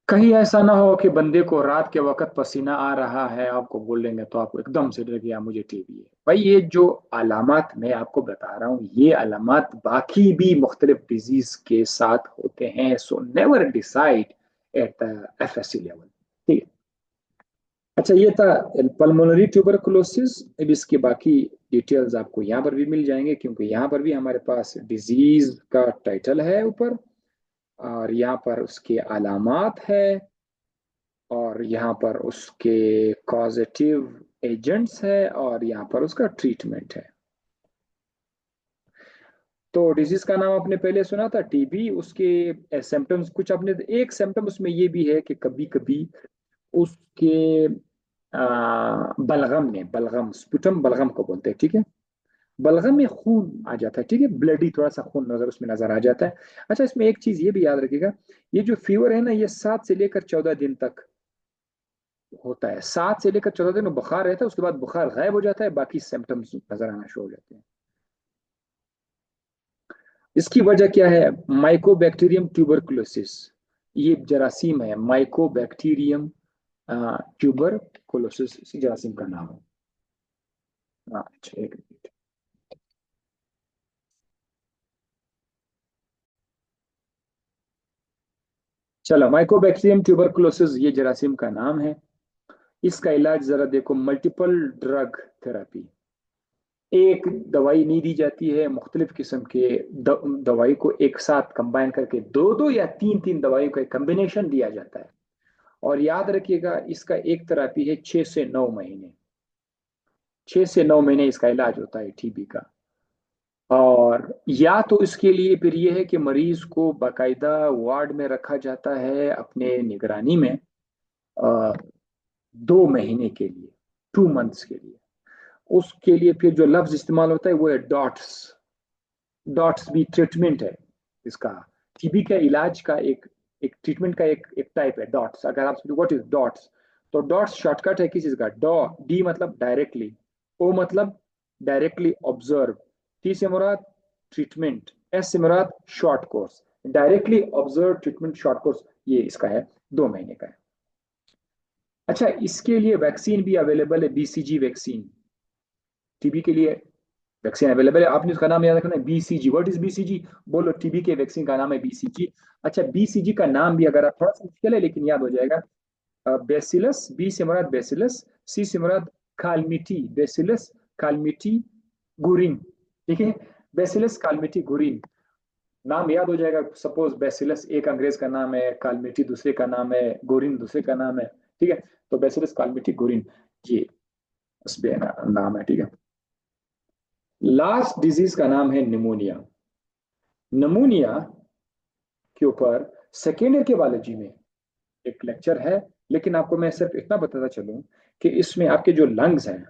कहीं ऐसा ना हो कि बंदे को रात के वक्त पसीना आ रहा है, आपको बोलेंगे तो आपको एकदम से डर गया मुझे टीबी है। भाई ये जो अलामात मैं आपको बता रहा हूँ, ये अलामात बाकी भी मुख्तलिफ डिजीज के साथ होते हैं। So never decide at the FSc level. ठीक है। अच्छा, ये था पल्मोनरी ट्यूबरकुलोसिस। अब इसके बाकी डिटेल्स आपको यहाँ पर भी मिल जाएंगे, क्योंकि यहाँ पर भी हमारे पास डिजीज का टाइटल है ऊपर, और यहाँ पर उसके अलामात है, और यहाँ पर उसके कॉजेटिव एजेंट्स है, और यहाँ पर उसका ट्रीटमेंट है। तो डिजीज का नाम आपने पहले सुना था टीबी, उसके सिम्टम्स कुछ आपने, एक सिम्टम उसमें ये भी है कि कभी कभी उसके बलगम में, बलगम स्पुटम बलगम को बोलते हैं, ठीक है, बलगम में खून आ जाता है, ठीक है, ब्लडी थोड़ा सा खून नजर उसमें नजर आ जाता है। अच्छा, इसमें एक चीज ये भी याद रखिएगा, ये जो फीवर है ना, ये 7 से लेकर 14 दिन तक होता है। 7 से लेकर 14 दिन में बुखार रहता है, उसके बाद बुखार गायब हो जाता है, बाकी सिम्टम्स नजर आना शुरू हो जाते हैं। इसकी वजह क्या है? माइकोबैक्टीरियम ट्यूबरकुलोसिस, ये जरासीम है, माइकोबैक्टीरियम ट्यूबरकुलोसिस, इसी जरासीम का नाम है। हाँ, अच्छा, एक मिनट। चलो, माइकोबैक्टीरियम ट्यूबरकुलोसिस ये जरासीम का नाम है। इसका इलाज जरा देखो, मल्टीपल ड्रग थेरेपी। एक दवाई नहीं दी जाती है, मुख्तलिफ किस्म के दवाई को एक साथ कंबाइन करके दो दो या तीन तीन दवाइयों का कम्बिनेशन दिया जाता है। और याद रखिएगा, इसका एक थेरेपी है 6 से 9 महीने। 6 से 9 महीने इसका इलाज होता है टीबी का। और या तो इसके लिए फिर ये है कि मरीज को बाकायदा वार्ड में रखा जाता है अपने निगरानी में, 2 महीने के लिए, 2 मंथ्स के लिए। उसके लिए फिर जो लफ्ज इस्तेमाल होता है वो है डॉट्स। डॉट्स भी ट्रीटमेंट है इसका। टीबी के इलाज का एक एक ट्रीटमेंट का एक टाइप है डॉट्स। अगर आप व्हाट इज डॉट्स, तो डॉट्स शॉर्टकट है किस चीज का? डॉ, डी मतलब डायरेक्टली, ओ मतलब डायरेक्टली ऑब्जर्व, टी से मुराद ट्रीटमेंट, एस से मुराद short course. Directly observed treatment short course, ये इसका है, 2 महीने का है। अच्छा, इसके लिए वैक्सीन भी अवेलेबल है, बीसीजी वैक्सीन। टीबी के लिए वैक्सीन अवेलेबल है। आपने उसका नाम याद रखना है, बीसीजी। What is BCG? बोलो, टीबी के वैक्सीन का नाम है बीसीजी। अच्छा, बीसीजी का नाम भी अगर आप, थोड़ा सा मुश्किल है लेकिन याद हो जाएगा। बेसिलस, बी से मुराद बेसिलस, सी से मुराद कालमिटी, बेसिलस कालमिटी गुरिन, ठीक है, बेसिलस कालमिटी गुरिन। नाम याद हो जाएगा। सपोज बेसिलस एक अंग्रेज का नाम है, कालमिटी दूसरे का नाम है, गोरिन दूसरे का नाम है, ठीक है। तो बेसिलस कालमिटी गोरिन, ये उस पे नाम है, ठीक है। लास्ट डिजीज का नाम है निमोनिया। नमूनिया के ऊपर सेकेंड ईयर के बायोलॉजी में एक लेक्चर है, लेकिन आपको मैं सिर्फ इतना बताता चलूं कि इसमें आपके जो लंग्स हैं,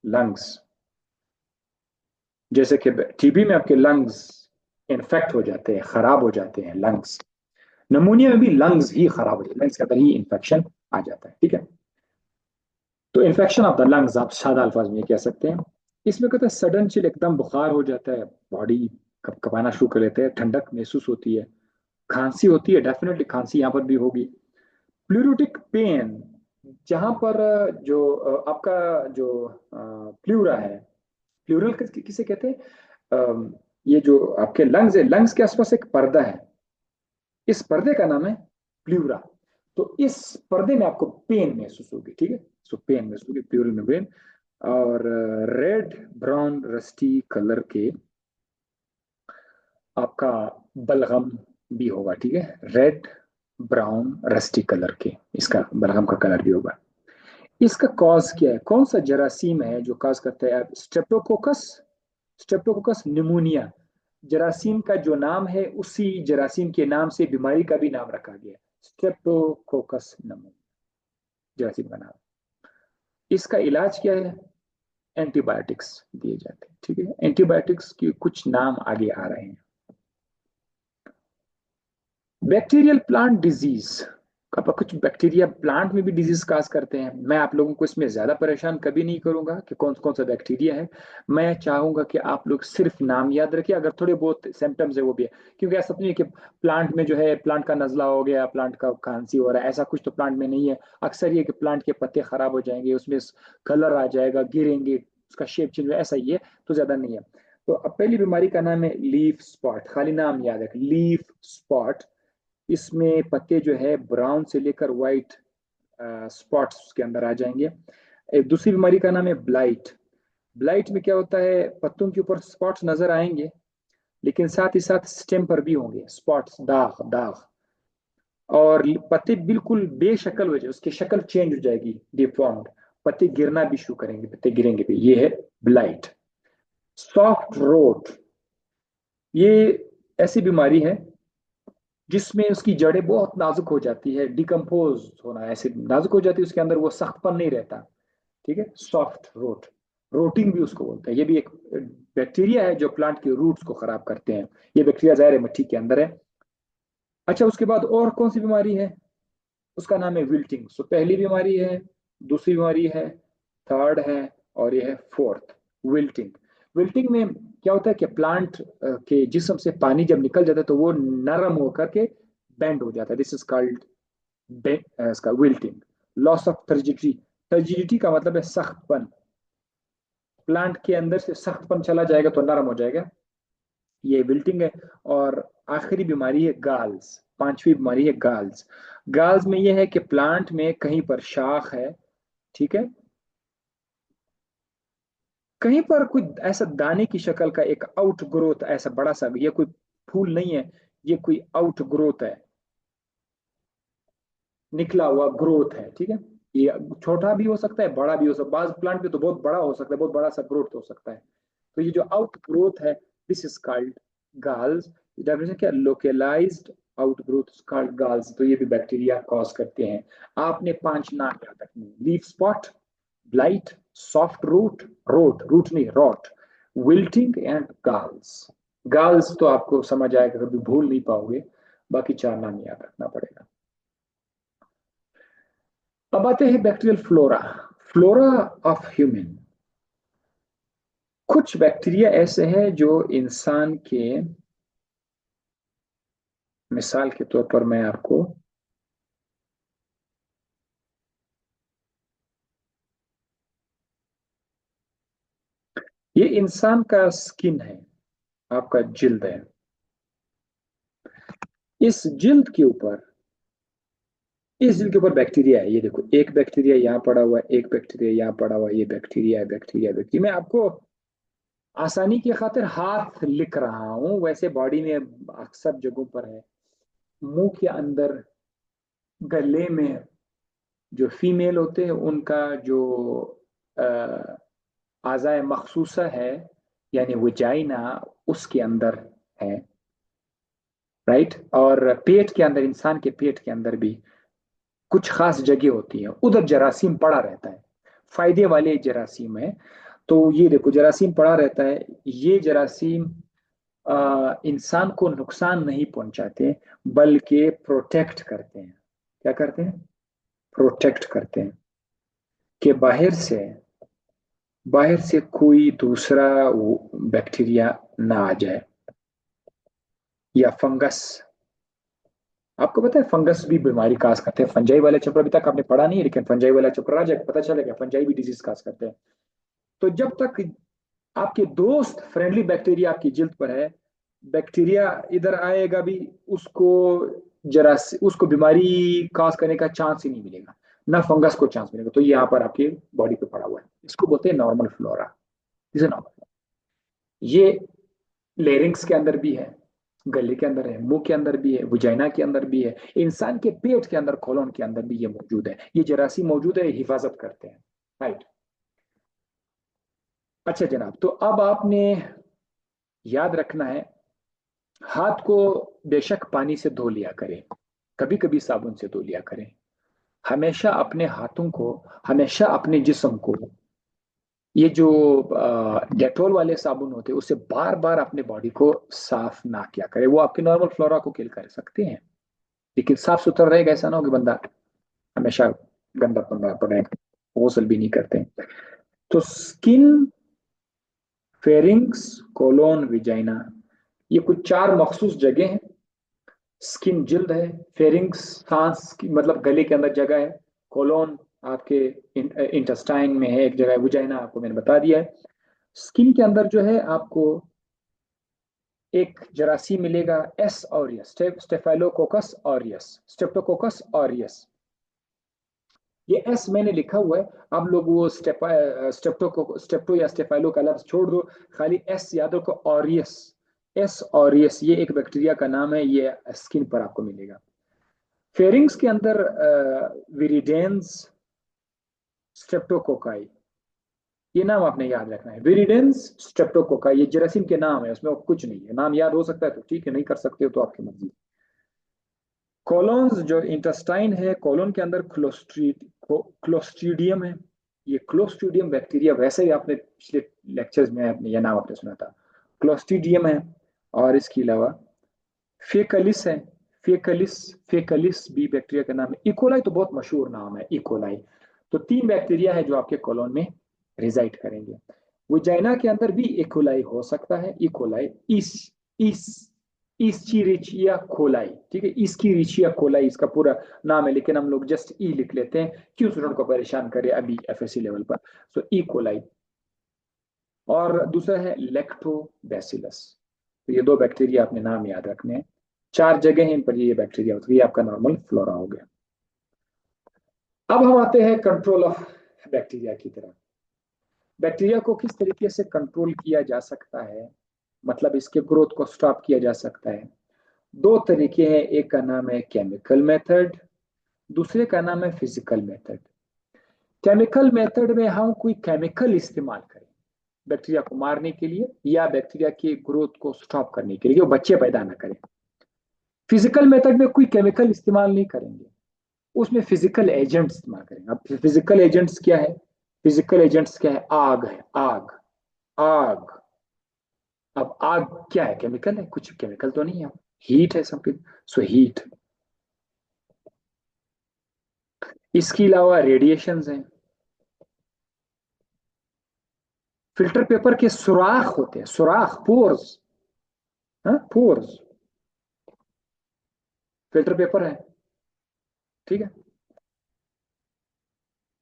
लंग्स, जैसे कि टीबी में आपके लंग्स इन्फेक्ट हो जाते हैं, खराब हो जाते हैं लंग्स। नमूनिया में भी लंग्स ही खराब हो जाते हैं, लंग्स के अंदर ही इन्फेक्शन आ जाता है, ठीक है। तो इन्फेक्शन ऑफ द लंग्स आप सादा अल्फाज में कह सकते हैं। इसमें कहते हैं सडन चिल, एकदम बुखार हो जाता है, बॉडी कपकपाना शुरू कर लेते हैं, ठंडक महसूस होती है, खांसी होती है, डेफिनेटली खांसी यहाँ पर भी होगी। प्लूरिटिक पेन, जहां पर जो आपका जो प्लूरा है, प्लूरल किसे कहते हैं, ये जो आपके लंग्स है, लंग्स के आसपास एक पर्दा है, इस पर्दे का नाम है प्लूरा। तो इस पर्दे में आपको पेन महसूस होगी, ठीक है, सो पेन महसूस होगी, प्लूरल मेम्ब्रेन। और रेड ब्राउन रस्टी कलर के आपका बलगम भी होगा, ठीक है, रेड ब्राउन रस्टी कलर के इसका बलगम का कलर भी होगा। इसका कॉज क्या है, कौन सा जरासीम है जो कॉज करता है? स्ट्रेप्टोकोकस, स्ट्रेप्टोकोकस निमोनिया, जरासीम का जो नाम है उसी जरासीम के नाम से बीमारी का भी नाम रखा गया, स्ट्रेप्टोकोकस निमोनिया, जरासीम का नाम। इसका इलाज क्या है? एंटीबायोटिक्स दिए जाते हैं, ठीक है, एंटीबायोटिक्स के कुछ नाम आगे आ रहे हैं। बैक्टीरियल प्लांट डिजीज, कुछ बैक्टीरिया प्लांट में भी डिजीज काज करते हैं। मैं आप लोगों को इसमें ज्यादा परेशान कभी नहीं करूंगा कि कौन कौन सा बैक्टीरिया है। मैं चाहूंगा कि आप लोग सिर्फ नाम याद रखिए, अगर थोड़े बहुत सिम्टम्स है वो भी है, क्योंकि ऐसा नहीं है कि प्लांट में जो है प्लांट का नजला हो गया, प्लांट का खांसी हो रहा है, ऐसा कुछ तो प्लांट में नहीं है। अक्सर ये कि प्लांट के पत्ते खराब हो जाएंगे, उसमें कलर आ जाएगा, गिरेंगे, उसका शेप चेंज, ऐसा ही है, तो ज्यादा नहीं है। तो अब पहली बीमारी का नाम है लीफ स्पॉट, खाली नाम याद रखें, लीफ स्पॉट। इसमें पत्ते जो है ब्राउन से लेकर व्हाइट स्पॉट्स उसके अंदर आ जाएंगे। एक दूसरी बीमारी का नाम है ब्लाइट। ब्लाइट में क्या होता है, पत्तों के ऊपर स्पॉट्स नजर आएंगे, लेकिन साथ ही साथ स्टेम पर भी होंगे स्पॉट्स, दाग दाग, और पत्ते बिल्कुल बेशक्ल हो जाए, उसकी शक्ल चेंज हो जाएगी, डिफॉर्म्ड, पत्ते गिरना भी शुरू करेंगे, पत्ते गिरेंगे भी, ये है ब्लाइट। सॉफ्ट रोट, ये ऐसी बीमारी है जिसमें उसकी जड़ें बहुत नाजुक हो जाती है, डिकम्पोज होना, ऐसे नाजुक हो जाती है, उसके अंदर वो सख्तपन नहीं रहता, ठीक है, सॉफ्ट रोट, रोटिंग भी उसको बोलते हैं। ये भी एक बैक्टीरिया है जो प्लांट के रूट्स को खराब करते हैं। ये बैक्टीरिया जाहिर है मिट्टी के अंदर है। अच्छा, उसके बाद और कौन सी बीमारी है? उसका नाम है विल्टिंग। सो पहली बीमारी है, दूसरी बीमारी है, थर्ड है, और ये है फोर्थ, विल्टिंग। विल्टिंग में क्या होता है कि प्लांट के जिस्म से पानी जब निकल जाता है तो वो नरम होकर के बेंड हो जाता है, दिस इज कॉल्ड इसका wilting. Loss of turgidity, turgidity का मतलब है सख्तपन, प्लांट के अंदर से सख्तपन चला जाएगा तो नरम हो जाएगा, ये विल्टिंग है। और आखिरी बीमारी है गाल्स, पांचवी बीमारी है गाल्स। गाल्स में यह है कि प्लांट में कहीं पर शाख है, ठीक है, कहीं पर कोई ऐसा दाने की शक्ल का एक आउट ग्रोथ, ऐसा बड़ा सा, ये कोई फूल नहीं है, ये कोई आउट ग्रोथ है, निकला हुआ ग्रोथ है, ठीक है। ये छोटा भी हो सकता है, बड़ा भी हो सकता है, बाज प्लांट में तो बहुत बड़ा हो सकता है, बहुत बड़ा सा ग्रोथ हो सकता है। तो ये जो आउट ग्रोथ है, दिस इज कॉल्ड गाल्स। डेफिनेशन क्या, लोकलाइज्ड आउट ग्रोथ कॉल्ड गाल्स। तो ये भी बैक्टीरिया कॉज करते हैं। आपने 5 नाम याद रखने, leaf spot, blight, soft root, rot, root नहीं rot, wilting and galls. Galls तो आपको समझ आएगा, कभी भूल नहीं पाओगे, बाकी 4 नाम याद रखना पड़ेगा। अब आते हैं bacterial flora, flora of human. कुछ बैक्टीरिया ऐसे हैं जो इंसान के, मिसाल के तौर पर मैं आपको, ये इंसान का स्किन है, आपका जिल्द है, इस जिल्द के ऊपर, इस जिल्द के ऊपर बैक्टीरिया है। ये देखो, एक बैक्टीरिया यहाँ पड़ा हुआ है, एक बैक्टीरिया यहाँ पड़ा हुआ है, ये बैक्टीरिया है, बैक्टीरिया बैक्टीरिया। मैं आपको आसानी की खातिर हाथ लिख रहा हूं, वैसे बॉडी में अक्सर जगहों पर है, मुंह के अंदर, गले में, जो फीमेल होते हैं उनका जो आज़ाए मखसूसा है, यानी वजाइना, उसके अंदर है, राइट। और पेट के अंदर, इंसान के पेट के अंदर भी कुछ खास जगह होती है, उधर जरासीम पड़ा रहता है, फायदे वाले जरासीम है। तो ये देखो, जरासीम पड़ा रहता है, ये जरासीम इंसान को नुकसान नहीं पहुंचाते बल्कि प्रोटेक्ट करते हैं। क्या करते हैं? प्रोटेक्ट करते हैं कि बाहर से कोई दूसरा बैक्टीरिया ना आ जाए या फंगस। आपको पता है फंगस भी बीमारी काज करते हैं। फंजाई वाले चैप्टर अभी तक आपने पढ़ा नहीं है, लेकिन फंजाई वाला चैप्टर आ जाए पता चलेगा फंजाई भी डिजीज काज करते हैं। तो जब तक आपके दोस्त फ्रेंडली बैक्टीरिया आपकी जिल्द पर है, बैक्टीरिया इधर आएगा भी, उसको जरा उसको बीमारी काज करने का चांस ही नहीं मिलेगा, ना फंगस को चांस मिलेगा। तो ये यहाँ पर आपके बॉडी पे पड़ा हुआ है, इसको बोलते हैं नॉर्मल फ्लोरा। इसे नॉर्मल, ये लेरिंग्स के अंदर भी है, गले के अंदर है, मुंह के अंदर भी है, वजाइना के अंदर भी है, इंसान के पेट के अंदर कोलोन के अंदर भी ये मौजूद है। ये जरासीम मौजूद है, हिफाजत करते हैं। राइट। अच्छा जनाब, तो अब आपने याद रखना है, हाथ को बेशक पानी से धो लिया करें, कभी कभी साबुन से धो लिया करें। हमेशा अपने हाथों को, हमेशा अपने जिस्म को, ये जो डेटोल वाले साबुन होते हैं उससे बार बार अपने बॉडी को साफ ना किया करें। वो आपके नॉर्मल फ्लोरा को किल कर सकते हैं, लेकिन साफ सुथरा रहेगा। ऐसा ना हो कि बंदा हमेशा गंदा पड़ा गौसल भी नहीं करते। तो स्किन, फेरिंग्स, कोलोन, विजाइना, ये कुछ चार मखसूस जगह हैं। स्किन जिल्द है, फेरिंग्स सांस की मतलब गले के अंदर जगह है, कोलोन आपके इंटेस्टाइन में है एक जगह, विजाइना आपको मैंने बता दिया है। स्किन के अंदर जो है आपको एक जरासी मिलेगा S aureus, staphylococcus aureus, Streptococcus aureus. ये एस मैंने लिखा हुआ है, आप लोग वो स्टेप्टो या स्टेफाइलो का लफ्ज छोड़ दो, खाली एस याद रखो, ऑरियस। एस ऑरियस ये एक बैक्टीरिया का नाम है, ये स्किन पर आपको मिलेगा। फेरिंग्स के अंदर विरिडेंस, स्ट्रेप्टोकोकाई, ये नाम आपने याद रखना है। विरिडेंस, स्ट्रेप्टोकोकाई, ये जरासीम के नाम है, उसमें कुछ नहीं है। नाम याद हो सकता है तो ठीक है, नहीं कर सकते हो तो आपकी मर्जी। कोलोन्स जो इंटेस्टाइन है, कोलोन के अंदर क्लोस्ट्रीडियम है। ये क्लोस्ट्रीडियम बैक्टीरिया, वैसे ही आपने पिछले लेक्चर्स में आपने यह नाम आपने सुना था, क्लोस्ट्रीडियम है। और इसके अलावा फेकलिस है, फेकलिस, फेकलिस भी बैक्टीरिया का नाम है। इकोलाई तो बहुत मशहूर नाम है, इकोलाई। तो तीन बैक्टीरिया है जो आपके कोलोन में रिजाइड करेंगे। वजाइना के अंदर भी इकोलाई हो सकता है, इकोलाई, इस इस्चीरिचिया कोलाई, ठीक है, इसकी रिचिया कोलाई इसका पूरा नाम है, लेकिन हम लोग जस्ट ई लिख लेते हैं, क्यों स्टूडेंट को परेशान करे अभी एफएससी लेवल पर। सो ई कोलाई। और दूसरा है लैक्टोबैसिलस। तो ये दो बैक्टीरिया अपने नाम याद रखने हैं। चार जगह हैं इन पर ये बैक्टीरिया होती है, ये आपका नॉर्मल फ्लोरा हो गया। अब हम आते हैं कंट्रोल ऑफ बैक्टीरिया की तरफ। बैक्टीरिया को किस तरीके से कंट्रोल किया जा सकता है, मतलब इसके ग्रोथ को स्टॉप किया जा सकता है। दो तरीके हैं, एक का नाम है केमिकल मेथड, दूसरे का नाम है फिजिकल मेथड। केमिकल मेथड में हम कोई केमिकल इस्तेमाल करें बैक्टीरिया को मारने के लिए या बैक्टीरिया के ग्रोथ को स्टॉप करने के लिए, वो बच्चे पैदा ना करें। फिजिकल मेथड में कोई केमिकल इस्तेमाल नहीं करेंगे, उसमें फिजिकल एजेंट्स इस्तेमाल करेंगे। अब फिजिकल एजेंट्स क्या है? फिजिकल एजेंट्स क्या है? आग है, आग, आग। अब आग क्या है? केमिकल है? कुछ केमिकल तो नहीं है, हीट है सबके। So heat. इसके अलावा रेडिएशंस हैं। फिल्टर पेपर के सुराख होते हैं, सुराख, पोर्स, हाँ पोर्स, फिल्टर पेपर है, ठीक है।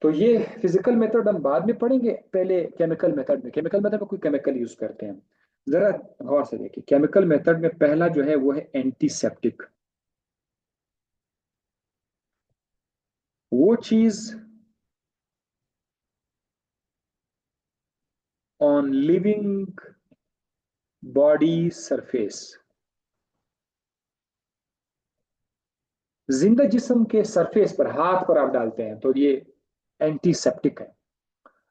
तो ये फिजिकल मेथड हम बाद में पढ़ेंगे, पहले केमिकल मेथड में। केमिकल मेथड में कोई केमिकल यूज करते हैं, जरा गौर से देखिए। केमिकल मेथड में पहला जो है वो है एंटीसेप्टिक। वो चीज ऑन लिविंग बॉडी सरफेस, जिंदा जिस्म के सरफेस पर, हाथ पर आप डालते हैं तो ये एंटीसेप्टिक है।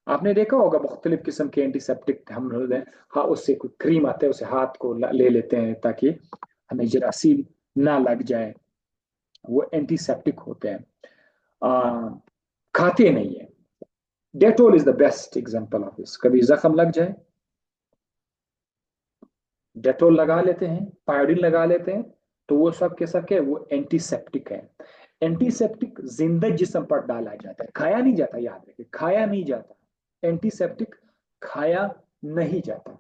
आपने देखा होगा मुख्तलिफ किस्म के एंटीसेप्टिक हम लोग हैं, हाँ उससे कोई क्रीम आता है, उसे हाथ को ले लेते हैं ताकि हमें जरासीम ना लग जाए। वो एंटीसेप्टिक होते हैं, खाते नहीं है। Dettol is the best example of this. कभी जख्म लग जाए डेटोल लगा लेते हैं, पायोडीन लगा लेते हैं, तो वो सब के सब के वो एंटीसेप्टिक है। एंटीसेप्टिक जिंदा जिस्म पर डाला जाता है, खाया नहीं जाता, याद रखिए, खाया नहीं जाता। एंटीसेप्टिक खाया नहीं जाता,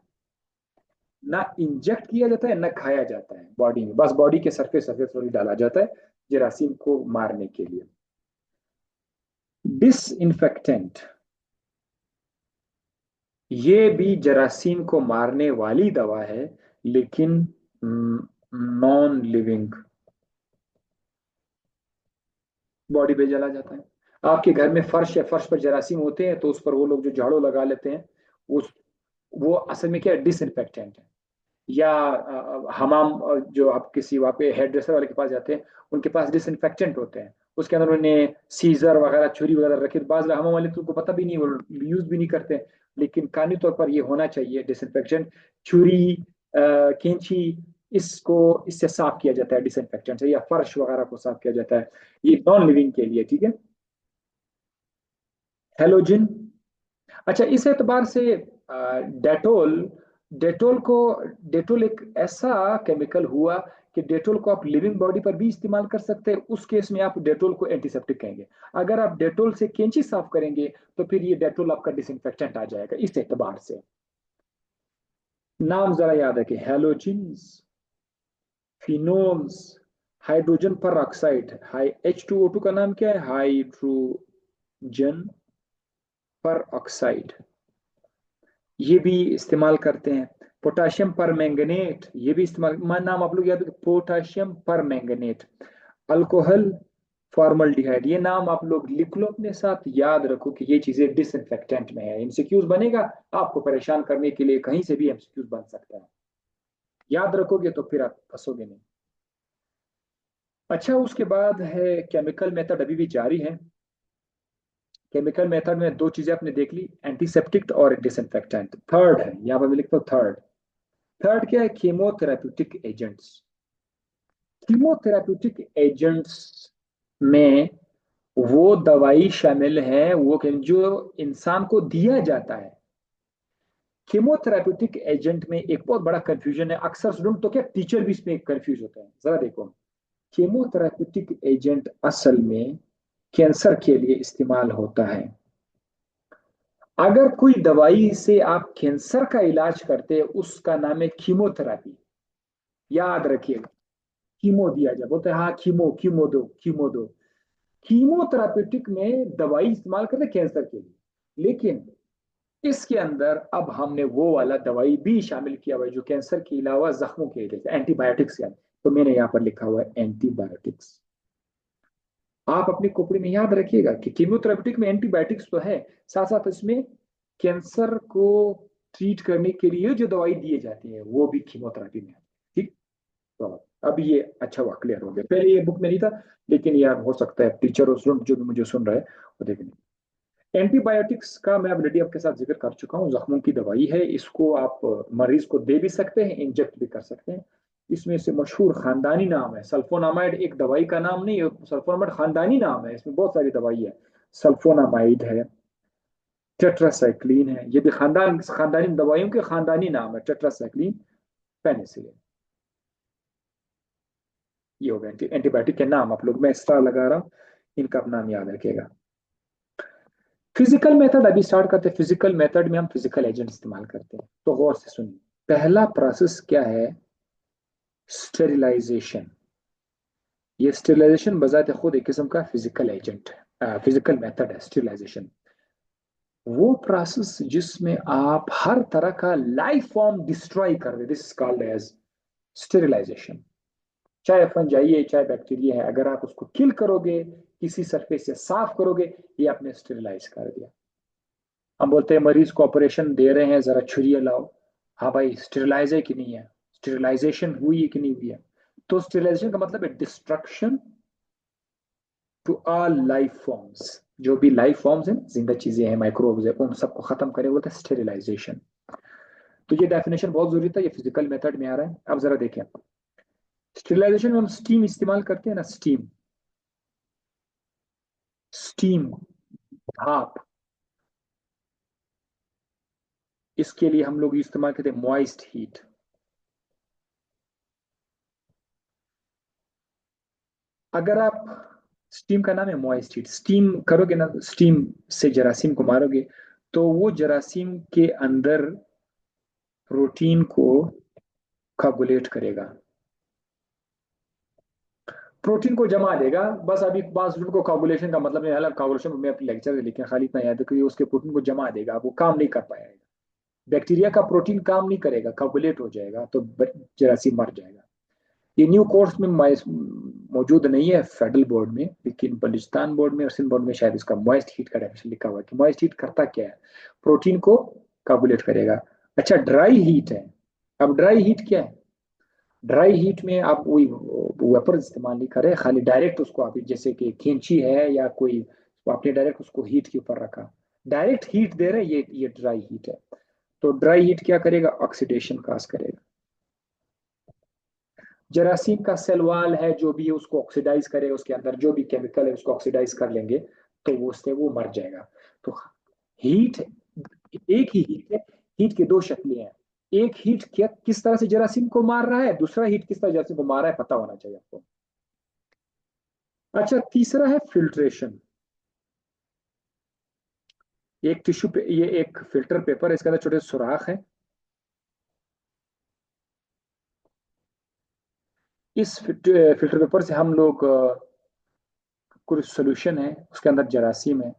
ना इंजेक्ट किया जाता है ना खाया जाता है बॉडी में, बस बॉडी के सरफेस सरफेस पर ही डाला जाता है जरासीम को मारने के लिए। डिसइंफेक्टेंट, ये भी जरासीम को मारने वाली दवा है, लेकिन नॉन लिविंग, बॉडी पे जला जाता है। आपके घर में फर्श है, फर्श पर जरासीम होते हैं, तो उस पर वो लोग जो झाड़ू लगा लेते हैं, उस वो असल में क्या है, डिसइंफेक्टेंट है। या हमाम, जो आप किसी वहाँ पे हेयर ड्रेसर वाले के पास जाते हैं, उनके पास डिसइंफेक्टेंट होते हैं, उसके अंदर उन्हें सीजर वगैरह छुरी वगैरह रखे, बाज हमाम वाले तो उनको पता भी नहीं, वो यूज भी नहीं करते, लेकिन कानूनी तौर पर ये होना चाहिए डिसइंफेक्टेंट। छुरी, कैंची, इसको इससे साफ किया जाता है डिसइंफेक्टेंट से, या फर्श वगैरह को साफ किया जाता है, ये नॉन लिविंग के लिए, ठीक है। हेलोजिन, अच्छा इस एतबार से डेटोल, डेटोल को डेटोल एक ऐसा केमिकल हुआ कि डेटोल को आप लिविंग बॉडी पर भी इस्तेमाल कर सकते हैं, उस केस में आप डेटोल को एंटीसेप्टिक कहेंगे। अगर आप डेटोल से कैंची साफ करेंगे तो फिर ये डेटोल आपका डिसइंफेक्टेंट आ जाएगा इस एतबार से। नाम जरा याद है कि हेलोजिन्स, फिनोल्स, हाइड्रोजन पर ऑक्साइड, हाई H2O2 का नाम क्या है, हाइड्रोजन पर ऑक्साइड, ये भी इस्तेमाल करते हैं। पोटाशियम पर मैंगनेट, ये भी इस्तेमाल, नाम आप लोग याद रखें, पोटाशियम पर मैंगनेट। अल्कोहल, फॉर्मल्डिहाइड, ये नाम आप लोग लिख लो अपने साथ, याद रखो कि ये चीजें डिसइंफेक्टेंट में है। एमसीक्यूज बनेगा आपको परेशान करने के लिए, कहीं से भी एमसीक्यूज बन सकता है, याद रखोगे तो फिर आप फंसोगे नहीं। अच्छा उसके बाद है केमिकल मेथड, अभी भी जारी है। केमिकल मेथड में दो चीजें आपने देख ली, एंटीसेप्टिक और डिसइंफेक्टेंट। थर्ड है, यहाँ पर मैं लिखता हूँ थर्ड। थर्ड क्या है, कीमोथेराप्यूटिक एजेंट्स। कीमोथेराप्यूटिक एजेंट्स में वो दवाई शामिल है, वो जो इंसान को दिया जाता है। कीमोथेराप्यूटिक एजेंट में एक बहुत बड़ा कंफ्यूजन है, अक्सर स्टूडेंट तो क्या टीचर भी इसमें कंफ्यूज होते हैं, जरा देखो। कीमोथेराप्यूटिक एजेंट असल में कैंसर के लिए इस्तेमाल होता है। अगर कोई दवाई से आप कैंसर का इलाज करते हैं, उसका नाम है कीमोथेरापी, याद रखिएगा। कीमो दिया जाए, बोलते हैं हाँ कीमो, कीमो दो, कीमो दो। कीमोथेरापेटिक में दवाई इस्तेमाल करते हैं कैंसर के लिए, लेकिन इसके अंदर अब हमने वो वाला दवाई भी शामिल किया हुआ है जो कैंसर के अलावा जख्मों के लिए, एंटीबायोटिक्स यानी, तो मैंने यहाँ पर लिखा हुआ है एंटीबायोटिक्स। आप अपनी खोपड़ी में याद रखिएगा कि कीमोथेरेपेटिक में एंटीबायोटिक्स तो है, साथ साथ इसमें कैंसर को ट्रीट करने के लिए जो दवाई दी जाती है वो भी कीमोथेरेपी में है, ठीक। तो अब ये अच्छा हुआ, क्लियर हो गया, पहले ये बुक में नहीं था, लेकिन यार हो सकता है टीचर और स्टूडेंट जो भी मुझे सुन रहे हैं वो देखें। एंटीबायोटिक्स का मैं ऑलरेडी आपके साथ जिक्र कर चुका हूँ, जख्मों की दवाई है, इसको आप मरीज को दे भी सकते हैं, इंजेक्ट भी कर सकते हैं। इसमें से मशहूर खानदानी नाम है सल्फोनामाइड, एक दवाई का नाम नहीं है, सल्फोनामाइड खानदानी नाम है, इसमें बहुत सारी दवाई है। सल्फोनामाइड है, टेट्रासाइक्लिन है, ये भी खानदानी दवाइयों के खानदानी नाम है, टेट्रासाइक्लिन, पेनिसिलिन। ये हो गए एंटीबायोटिक के नाम, आप लोग मैं स्टार लगा रहा हूँ, इनका आप नाम याद रखिएगा। फिजिकल मेथड अभी स्टार्ट करते हैं। फिजिकल मेथड में हम फिजिकल एजेंट इस्तेमाल करते हैं, तो गौर से सुनिए। पहला प्रोसेस क्या है, स्टेरिलाइजेशन। ये स्टेरिलाइजेशन बजाते खुद एक किस्म का फिजिकल एजेंट है, फिजिकल मेथड है स्टेरिलाइजेशन। वो प्रोसेस जिसमें आप हर तरह का लाइफ फॉर्म डिस्ट्रॉय कर रहे, this is called as sterilisation. चाहे फंजाई है चाहे बैक्टीरिया है, अगर आप उसको किल करोगे, किसी सरफेस से साफ करोगे, ये आपने स्टेरिलाइज कर दिया। हम बोलते हैं मरीज को ऑपरेशन दे रहे हैं, जरा छुरी लाओ, हाँ भाई स्टेरिलाइज है कि नहीं है, स्टेरिलाइजेशन हुई है कि नहीं हुई है। तो स्टेरिलाइजेशन का मतलब है destruction to all life forms, जो भी लाइफ फॉर्म्स हैं, जिंदा चीजें हैं, माइक्रोब्स है, उन सबको खत्म करे, बोलते हैं स्टेरिलाइजेशन। तो ये डेफिनेशन बहुत जरूरी था, ये फिजिकल मेथड में आ रहा है। अब जरा देखें, स्टेरिलाइजेशन में हम स्टीम इस्तेमाल करते हैं ना, स्टीम, स्टीम, भाप, इसके लिए हम लोग इस्तेमाल करते हैं मॉइस्ट हीट। अगर आप स्टीम का नाम है मॉइस्ट हीट, स्टीम करोगे ना, स्टीम से जरासीम को मारोगे तो वो जरासीम के अंदर प्रोटीन को कोगुलेट करेगा, प्रोटीन को जमा देगा। बस अभी बात को कोगुलेशन का मतलब नहीं, हालांकि कोगुलेशन में अपने लेक्चर है, लेकिन खाली इतना याद है कि उसके प्रोटीन को जमा देगा, वो काम नहीं कर पाएगा। बैक्टीरिया का प्रोटीन काम नहीं करेगा, कोगुलेट हो जाएगा तो जरासीम मर जाएगा। ये न्यू कोर्स में मौजूद नहीं है फेडरल बोर्ड में, लेकिन बलूचिस्तान बोर्ड में और सिंध बोर्ड में शायद इसका मॉइस्ट हीट का डेफिनेशन लिखा हुआ है कि मॉइस्ट हीट करता क्या है, प्रोटीन को कोगुलेट करेगा। अच्छा, ड्राई हीट है। अब ड्राई हीट क्या है? ड्राई हीट में आप वही वेपर इस्तेमाल नहीं कर रहे, खाली डायरेक्ट उसको आप, जैसे कि खींची है या कोई, तो आपने डायरेक्ट उसको हीट के ऊपर रखा, डायरेक्ट हीट दे रहे, ये ड्राई हीट है। तो ड्राई हीट क्या करेगा? ऑक्सीडेशन काज करेगा। जरासीम का सेल वॉल है जो भी है उसको ऑक्सीडाइज करेगा, उसके अंदर जो भी केमिकल है उसको ऑक्सीडाइज कर लेंगे, तो वो उससे वो मर जाएगा। तो हीट एक ही हीट है, हीट की दो शक्लें हैं। एक हीट क्या किस तरह से जरासीम को मार रहा है, दूसरा हीट किस तरह जरासीम को मार रहा है, पता होना चाहिए आपको। अच्छा, तीसरा है फिल्ट्रेशन। एक टिश्यू पे, ये एक फिल्टर पेपर है, इसके अंदर छोटे सुराख है। इस फिल्टर पेपर से हम लोग कुछ सोल्यूशन है, उसके अंदर जरासीम है,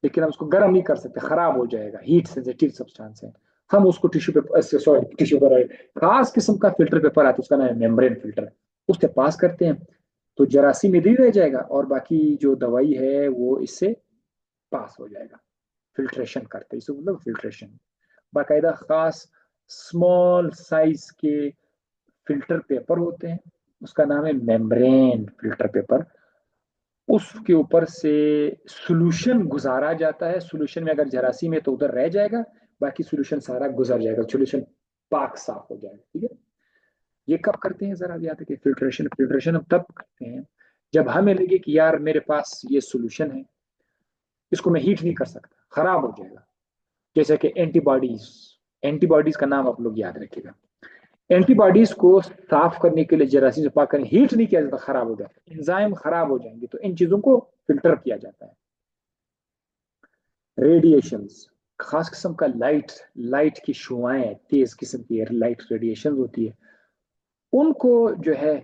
लेकिन हम उसको गर्म नहीं कर सकते, खराब हो जाएगा, हीट सेंसिटिव सब्सटेंस है। हम उसको tissue paper, sorry tissue paper, खास किस्म का फिल्टर पेपर आता है, उसका नाम है मेम्ब्रेन फिल्टर, उससे पास करते हैं तो जरासीम इधर ही रह जाएगा और बाकी जो दवाई है वो इससे पास हो जाएगा। फिल्ट्रेशन करते हैं इसे, मतलब फिल्ट्रेशन। बाकायदा खास स्मॉल साइज के फिल्टर पेपर होते हैं, उसका नाम है मेम्ब्रेन फिल्टर पेपर। उसके ऊपर से सोल्यूशन गुजारा जाता है, सोल्यूशन में अगर जरासीम है तो उधर रह जाएगा, बाकी सोल्यूशन सारा गुजर जाएगा, सोल्यूशन पाक साफ हो जाएगा। ठीक है, ये कब करते हैं जरा याद रखिए, फिल्ट्रेशन। फिल्ट्रेशन हम तब करते हैं जब हमें लगे कि यार मेरे पास ये सोल्यूशन है, इसको मैं हीट नहीं कर सकता, खराब हो जाएगा। जैसे कि एंटीबॉडीज, एंटीबॉडीज का नाम आप लोग याद रखिएगा। एंटीबॉडीज को साफ करने के लिए जरासीम से पाक करने, हीट नहीं किया जाता, खराब हो जाता, एंजाइम खराब हो जाएंगे, तो इन चीजों को फिल्टर किया जाता है। रेडिएशंस, खास किस्म का लाइट, लाइट की शुआएं, तेज किस्म की लाइट रेडिएशन होती है, उनको जो है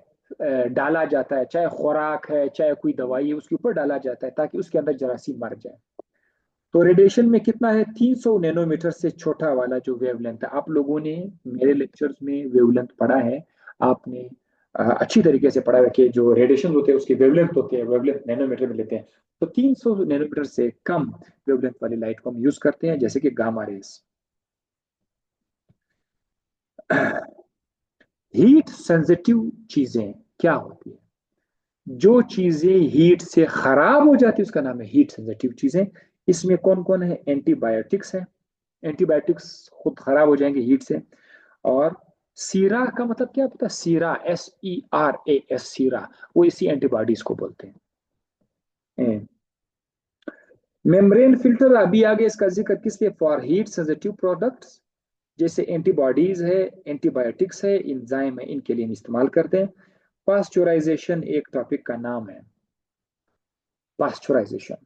डाला जाता है, चाहे खुराक है चाहे कोई दवाई है उसके ऊपर डाला जाता है ताकि उसके अंदर जरासीम मर जाए। तो रेडिएशन में कितना है, 300 नैनोमीटर से छोटा वाला जो वेवलेंथ है, आप लोगों ने मेरे लेक्चर्स में वेवलेंथ पढ़ा है, आपने अच्छी तरीके से पढ़ा है कि जो रेडिएशन होते हैं उसकी वेवलेंथ होती है, वेवलेंथ नैनोमीटर में लेते हैं। तो 300 नैनोमीटर से कम वेवलेंथ वाली लाइट को हम यूज करते हैं, जैसे कि गामा रेज। हीट सेंसिटिव चीजें क्या होती है? जो चीजें हीट से खराब हो जाती है उसका नाम है हीट सेंसिटिव चीजें। इसमें कौन कौन है? एंटीबायोटिक्स है, एंटीबायोटिक्स खुद खराब हो जाएंगे हीट से। और सीरा का मतलब क्या पता? सीरा, SERA, सीरा, वो इसी एंटीबॉडीज को बोलते हैं। मेम्ब्रेन फिल्टर अभी आगे इसका जिक्र किस लिए? फॉर हीट सेंसिटिव प्रोडक्ट्स, जैसे एंटीबॉडीज है, एंटीबायोटिक्स है, इंजाइम है, इनके लिए हम इस्तेमाल करते हैं। पास्चुराइजेशन एक टॉपिक का नाम है, पास्चुराइजेशन।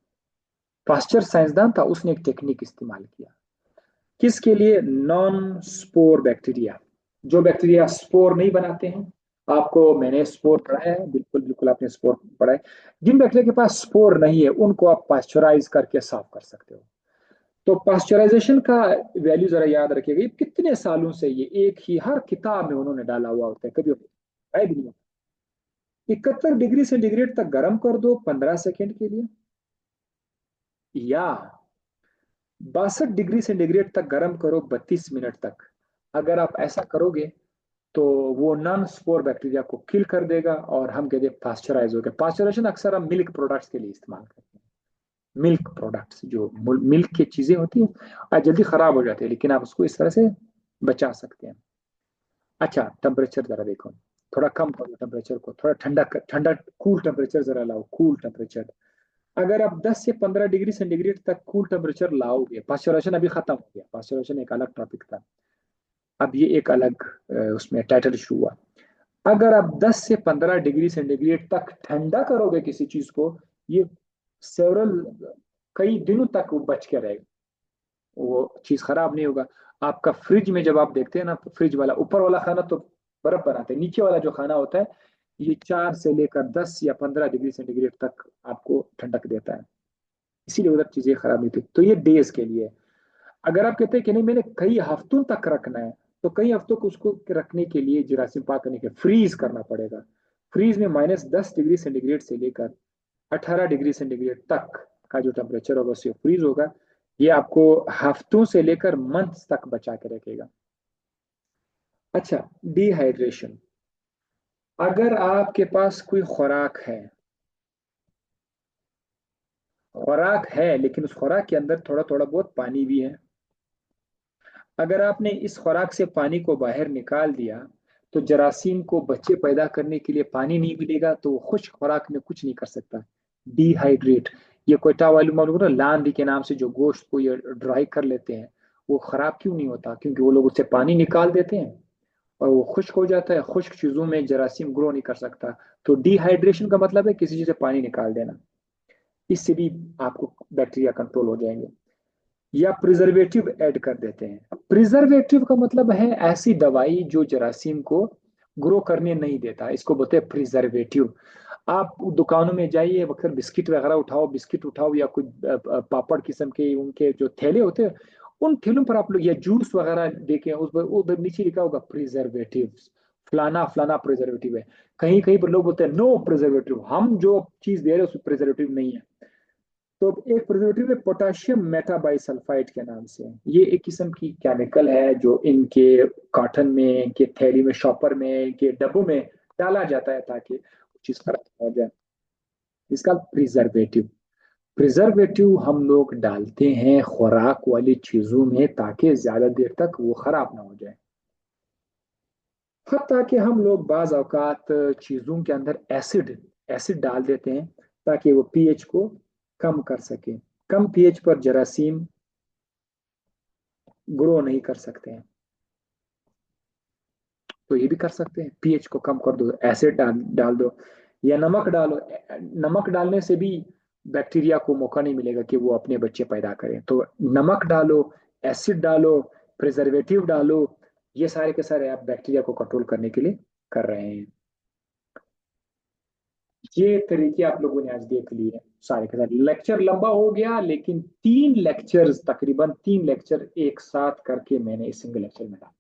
पास्चर साइंसदान था, उसने एक टेक्निक इस्तेमाल किया, किसके लिए? नॉन स्पोर बैक्टीरिया, जो बैक्टीरिया स्पोर नहीं बनाते हैं। आपको मैंने स्पोर पढ़ाया है, बिल्कुल बिल्कुल आपने स्पोर पढ़ा है। जिन बैक्टीरिया के पास स्पोर नहीं है उनको आप पास्चराइज करके साफ कर सकते हो। तो पास्चराइजेशन का वैल्यू जरा याद रखिएगा, ये कितने सालों से ये एक ही हर किताब में उन्होंने डाला हुआ होता है, कभी है भी नहीं। 71 डिग्री सेंटीग्रेड तक गर्म कर दो 15 सेकेंड के लिए, या 62 डिग्री सेंटीग्रेड तक गर्म करो 32 मिनट तक। अगर आप ऐसा करोगे तो वो नॉन स्पोर बैक्टीरिया को किल कर देगा और हम कहते हैं पास्चराइज हो गया। पास्चराइजेशन अक्सर हम मिल्क प्रोडक्ट्स के लिए इस्तेमाल करते हैं, मिल्क प्रोडक्ट्स, जो मिल्क की चीजें होती हैं आज जल्दी खराब हो जाती है, लेकिन आप उसको इस तरह से बचा सकते हैं। अच्छा, टेम्परेचर जरा देखो, थोड़ा कम करो टेम्परेचर को, थोड़ा ठंडा ठंडा कूल टेम्परेचर जरा लाओ, कूल टेम्परेचर। अगर आप 10 से 15 डिग्री सेंटीग्रेड तक कूल टेम्परेचर लाओगे, पास्चुराइजेशन अभी खत्म हो गया, पास्चुराइजेशन एक अलग टॉपिक था, अब ये एक अलग उसमें टाइटल इशू हुआ। अगर आप 10 से 15 डिग्री सेंटीग्रेड तक ठंडा करोगे किसी चीज को, ये सेवरल कई दिनों तक वो बच के रहेगा, वो चीज खराब नहीं होगा। आपका फ्रिज में जब आप देखते हैं ना, फ्रिज वाला ऊपर वाला खाना तो बर्फ बनाते हैं, नीचे वाला जो खाना होता है ये 4 से लेकर 10 या 15 डिग्री सेंटीग्रेड तक आपको ठंडक देता है, इसीलिए उधर चीजें खराब नहीं थी। तो ये डेज के लिए। अगर आप कहते हैं कि नहीं मैंने कई हफ्तों तक रखना है, तो कई हफ्तों को उसको रखने के लिए जरासीम पाक करने के फ्रीज करना पड़ेगा। फ्रीज में -10 डिग्री सेंटीग्रेड से लेकर 18 डिग्री सेंटीग्रेड तक का जो टेम्परेचर होगा उससे फ्रीज होगा। ये आपको हफ्तों से लेकर मंथ्स तक बचा के रखेगा। अच्छा, डिहाइड्रेशन। अगर आपके पास कोई खुराक है लेकिन उस खुराक के अंदर थोड़ा थोड़ा बहुत पानी भी है, अगर आपने इस खुराक से पानी को बाहर निकाल दिया तो जरासीम को बच्चे पैदा करने के लिए पानी नहीं मिलेगा, तो वो खुश्क खुराक में कुछ नहीं कर सकता। डिहाइड्रेट। ये कोयटा वालू मालूम ना, लांदी के नाम से जो गोश्त को ये ड्राई कर लेते हैं, वो खराब क्यों नहीं होता? क्योंकि वो लोग उससे पानी निकाल देते हैं और वो खुश्क हो जाता है। खुश्क चीजों में जरासीम ग्रो नहीं कर सकता। तो डिहाइड्रेशन का मतलब है किसी चीज से पानी निकाल देना। इससे भी आपको बैक्टीरिया कंट्रोल हो जाएंगे। या प्रिजर्वेटिव ऐड कर देते हैं। प्रिजर्वेटिव का मतलब है ऐसी दवाई जो जरासीम को ग्रो करने नहीं देता, इसको बोलते हैं प्रिजर्वेटिव। आप दुकानों में जाइए, अक्सर बिस्किट वगैरह उठाओ, बिस्किट उठाओ या कुछ पापड़ किस्म के उनके जो थैले होते हैं, उन ठेलों पर आप लोग या जूस वगैरह देखे उस पर उधर नीचे लिखा होगा प्रिजर्वेटिव, फलाना फलाना प्रिजर्वेटिव है। कहीं कहीं पर लोग बोलते हैं नो प्रिजर्वेटिव, हम जो चीज दे रहे हैं उसमें प्रिजर्वेटिव नहीं है। तो एक प्रिजर्वेटिव है पोटाशियम मेटाबाइसल्फाइड के नाम से। ये एक किस्म की केमिकल है जो इनके कॉटन में, इनके थैली में, शॉपर में, इनके डब्बों में डाला जाता है ताकि चीज खराब हो जाए। इसका प्रिजर्वेटिव। प्रिजर्वेटिव हम लोग डालते हैं खुराक वाली चीजों में ताकि ज्यादा देर तक वो खराब ना हो जाए। हत्ता कि हम लोग बाज अवकात चीजों के अंदर एसिड एसिड डाल देते हैं ताकि वो पीएच को कम कर सके। कम पीएच पर जरासीम ग्रो नहीं कर सकते हैं। तो ये भी कर सकते हैं, पीएच को कम कर दो, एसिड डाल दो या नमक डालो। नमक डालने से भी बैक्टीरिया को मौका नहीं मिलेगा कि वो अपने बच्चे पैदा करें। तो नमक डालो, एसिड डालो, प्रिजर्वेटिव डालो, ये सारे के सारे आप बैक्टीरिया को कंट्रोल करने के लिए कर रहे हैं। ये तरीके आप लोगों ने आज देख लिए सारे के सारे। लेक्चर लंबा हो गया लेकिन 3 लेक्चर्स, तकरीबन 3 लेक्चर एक साथ करके मैंने इस सिंगल लेक्चर में डाला।